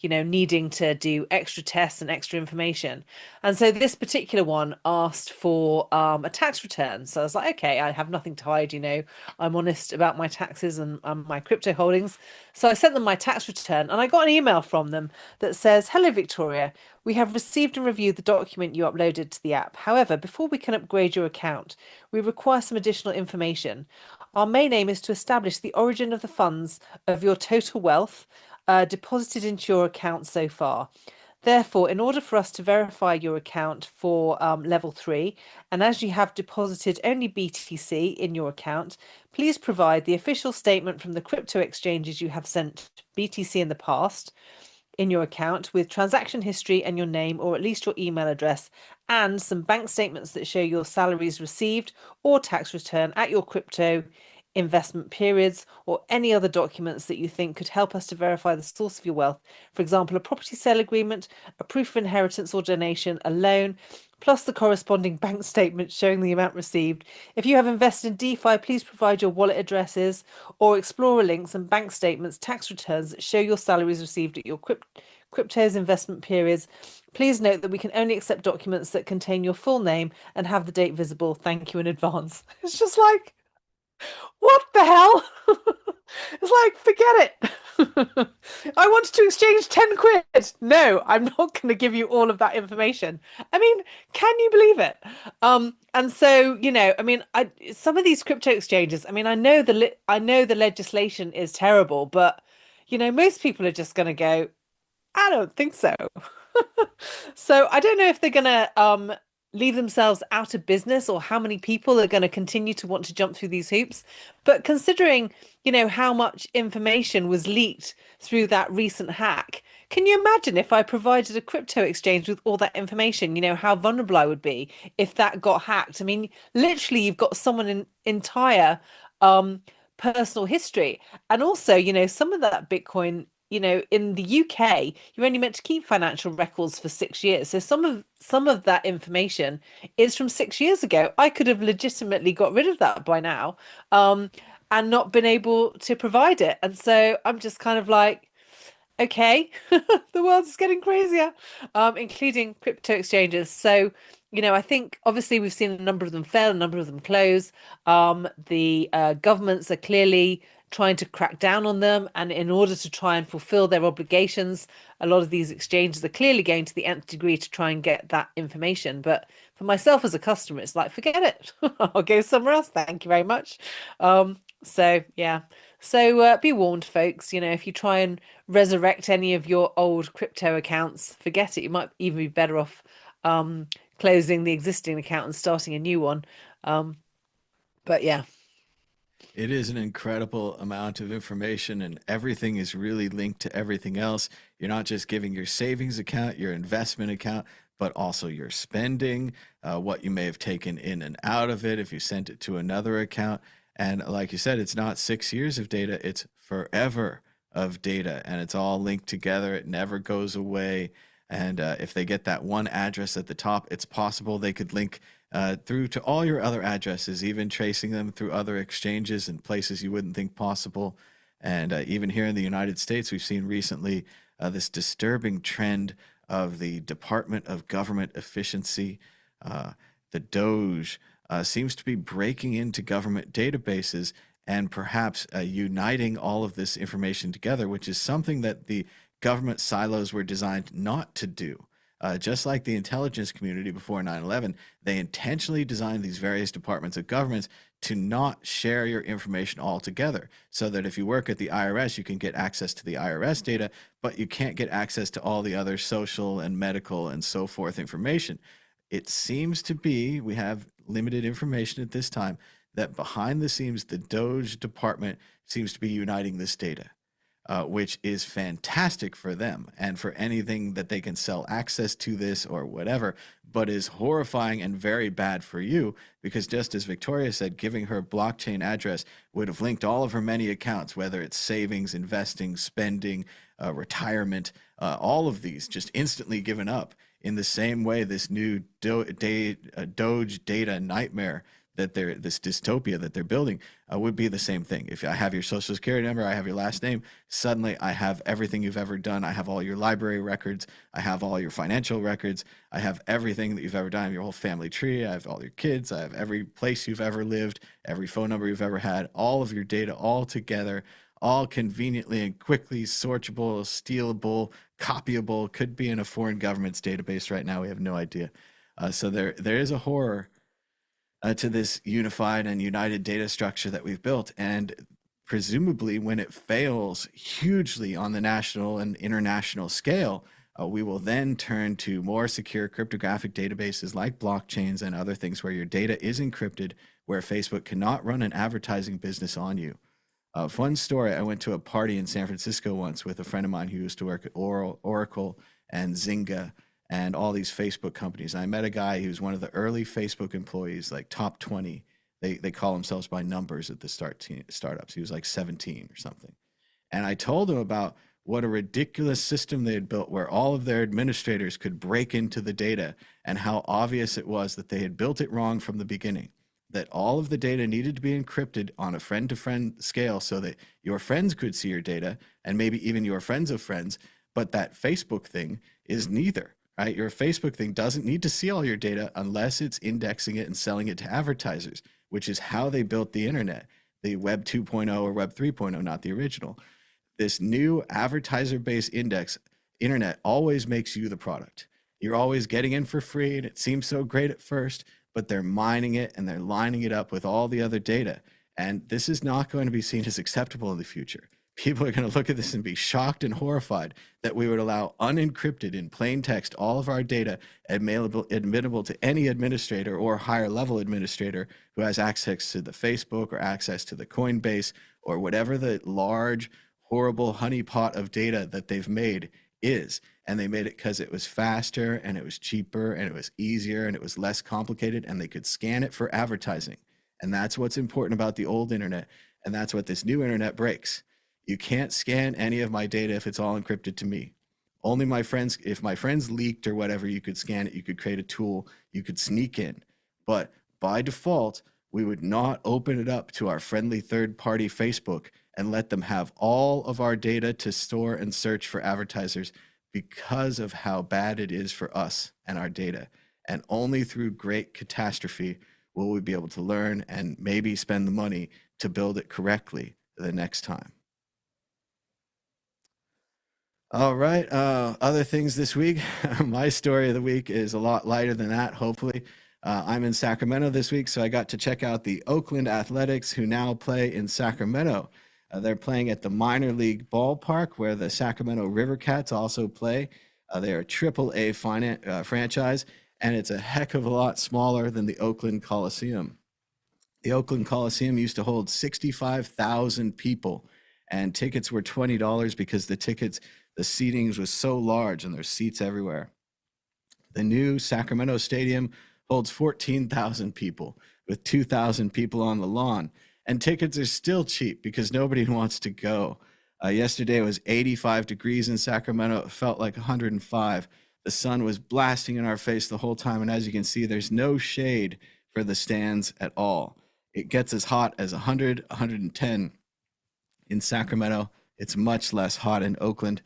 needing to do extra tests and extra information. And so this particular one asked for a tax return. So I was like, okay, I have nothing to hide, I'm honest about my taxes and my crypto holdings. So I sent them my tax return, and I got an email from them that says, "Hello, Victoria. We have received and reviewed the document you uploaded to the app. However, before we can upgrade your account, we require some additional information. Our main aim is to establish the origin of the funds of your total wealth deposited into your account so far. Therefore, in order for us to verify your account for level 3, and as you have deposited only BTC in your account, please provide the official statement from the crypto exchanges you have sent BTC in the past in your account with transaction history and your name, or at least your email address, and some bank statements that show your salaries received or tax return at your crypto investment periods, or any other documents that you think could help us to verify the source of your wealth. For example, a property sale agreement, a proof of inheritance or donation, a loan, plus the corresponding bank statement showing the amount received. If you have invested in DeFi, please provide your wallet addresses or Explorer links and bank statements, tax returns that show your salaries received at your crypto's investment periods. Please note that we can only accept documents that contain your full name and have the date visible. Thank you in advance." It's just like, what the hell? It's like, forget it. I wanted to exchange 10 quid. No, I'm not going to give you all of that information. I mean, can you believe it? And so, I mean, some of these crypto exchanges, I mean, I know the legislation is terrible, but most people are just going to go, I don't think so. So I don't know if they're going to leave themselves out of business, or how many people are going to continue to want to jump through these hoops. But considering, how much information was leaked through that recent hack, can you imagine if I provided a crypto exchange with all that information, how vulnerable I would be if that got hacked? I mean, literally, you've got someone entire personal history. And also, you know, some of that Bitcoin, you know, in the UK, you're only meant to keep financial records for 6 years. So some of that information is from 6 years ago. I could have legitimately got rid of that by now, and not been able to provide it. And so I'm just kind of like, okay, the world is getting crazier, including crypto exchanges. So, you know, I think obviously we've seen a number of them fail, a number of them close. The governments are clearly trying to crack down on them, and in order to try and fulfill their obligations, a lot of these exchanges are clearly going to the nth degree to try and get that information. But for myself as a customer, it's like, forget it. I'll go somewhere else. Thank you very much. So yeah. So be warned, folks. You know, if you try and resurrect any of your old crypto accounts, forget it. You might even be better off closing the existing account and starting a new one. But yeah. It is an incredible amount of information, and everything is really linked to everything else. You're not just giving your savings account, your investment account, but also your spending, what you may have taken in and out of it if you sent it to another account. And like you said, it's not 6 years of data, it's forever of data, and it's all linked together. It never goes away. And if they get that one address at the top, it's possible they could link through to all your other addresses, even tracing them through other exchanges and places you wouldn't think possible. And even here in the United States, we've seen recently this disturbing trend of the Department of Government Efficiency, the DOGE, seems to be breaking into government databases and perhaps uniting all of this information together, which is something that the government silos were designed not to do. Just like the intelligence community before 9/11, they intentionally designed these various departments of governments to not share your information all together, so that if you work at the IRS, you can get access to the IRS data, but you can't get access to all the other social and medical and so forth information. It seems to be, we have limited information at this time, that behind the scenes, the Doge department seems to be uniting this data, which is fantastic for them and for anything that they can sell access to this or whatever, but is horrifying and very bad for you, because just as Victoria said, giving her blockchain address would have linked all of her many accounts, whether it's savings, investing, spending, retirement, all of these just instantly given up. In the same way, this new Doge data nightmare that this dystopia that they're building would be the same thing. If I have your social security number, I have your last name, suddenly I have everything you've ever done. I have all your library records. I have all your financial records. I have everything that you've ever done, your whole family tree. I have all your kids. I have every place you've ever lived, every phone number you've ever had, all of your data all together, all conveniently and quickly searchable, stealable, copyable, could be in a foreign government's database right now. We have no idea. So there is a horror to this unified and united data structure that we've built. And presumably when it fails hugely on the national and international scale, we will then turn to more secure cryptographic databases like blockchains and other things where your data is encrypted, where Facebook cannot run an advertising business on you. Fun story, I went to a party in San Francisco once with a friend of mine who used to work at Oracle and Zynga and all these Facebook companies. And I met a guy who was one of the early Facebook employees, like top 20. They call themselves by numbers at the startups. He was like 17 or something. And I told him about what a ridiculous system they had built where all of their administrators could break into the data, and how obvious it was that they had built it wrong from the beginning, that all of the data needed to be encrypted on a friend-to-friend scale so that your friends could see your data, and maybe even your friends of friends, but that Facebook thing is neither. Right? Your Facebook thing doesn't need to see all your data unless it's indexing it and selling it to advertisers, which is how they built the internet, the Web 2.0 or Web 3.0, not the original. This new advertiser-based internet always makes you the product. You're always getting in for free, and it seems so great at first, but they're mining it and they're lining it up with all the other data. And this is not going to be seen as acceptable in the future. People are going to look at this and be shocked and horrified that we would allow unencrypted in plain text all of our data admittable to any administrator or higher level administrator who has access to the Facebook or access to the Coinbase or whatever the large, horrible honeypot of data that they've made is. And they made it because it was faster and it was cheaper and it was easier and it was less complicated, and they could scan it for advertising. And that's what's important about the old internet. And that's what this new internet breaks. You can't scan any of my data if it's all encrypted to me. Only my friends, if my friends leaked or whatever, you could scan it, you could create a tool, you could sneak in. But by default, we would not open it up to our friendly third-party Facebook and let them have all of our data to store and search for advertisers because of how bad it is for us and our data. And only through great catastrophe will we be able to learn and maybe spend the money to build it correctly the next time. All right, other things this week. My story of the week is a lot lighter than that, hopefully. I'm in Sacramento this week, so I got to check out the Oakland Athletics, who now play in Sacramento. They're playing at the minor league ballpark where the Sacramento River Cats also play. They're a AAA franchise, and it's a heck of a lot smaller than the Oakland Coliseum. The Oakland Coliseum used to hold 65,000 people, and tickets were $20 because the seatings was so large and there's seats everywhere. The new Sacramento Stadium holds 14,000 people with 2,000 people on the lawn. And tickets are still cheap because nobody wants to go. Yesterday it was 85 degrees in Sacramento. It felt like 105. The sun was blasting in our face the whole time. And as you can see, there's no shade for the stands at all. It gets as hot as 100, 110 in Sacramento. It's much less hot in Oakland.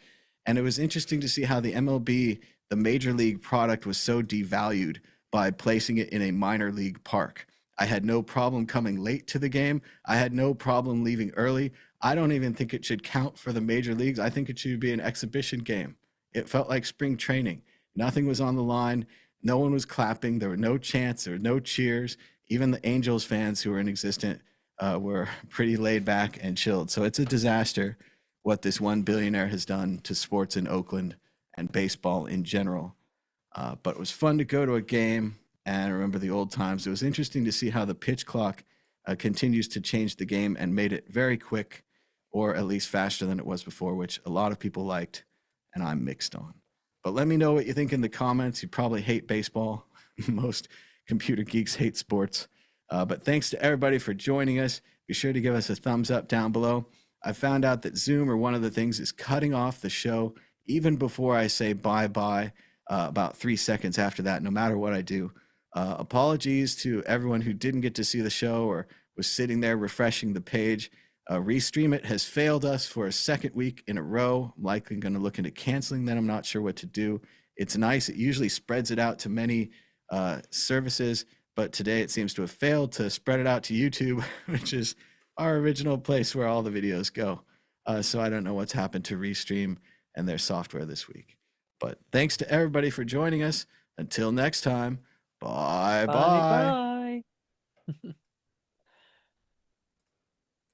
And it was interesting to see how the MLB, the major league product, was so devalued by placing it in a minor league park. I had no problem coming late to the game. I had no problem leaving early. I don't even think it should count for the major leagues. I think it should be an exhibition game. It felt like spring training. Nothing was on the line. No one was clapping. There were no chants. There were no cheers. Even the Angels fans who were inexistent were pretty laid back and chilled. So it's a disaster what this one billionaire has done to sports in Oakland and baseball in general. But it was fun to go to a game and remember the old times. It was interesting to see how the pitch clock continues to change the game and made it very quick, or at least faster than it was before, which a lot of people liked, and I'm mixed on. But let me know what you think in the comments. You probably hate baseball. Most computer geeks hate sports. But thanks to everybody for joining us. Be sure to give us a thumbs up down below. I found out that Zoom, or one of the things, is cutting off the show even before I say bye-bye, about 3 seconds after that, no matter what I do. Apologies to everyone who didn't get to see the show or was sitting there refreshing the page. Restream It has failed us for a second week in a row. I'm likely going to look into canceling that. I'm not sure what to do. It's nice. It usually spreads it out to many services, but today it seems to have failed to spread it out to YouTube, which is our original place where all the videos go. So I don't know what's happened to Restream and their software this week. But thanks to everybody for joining us. Until next time, bye-bye. Bye.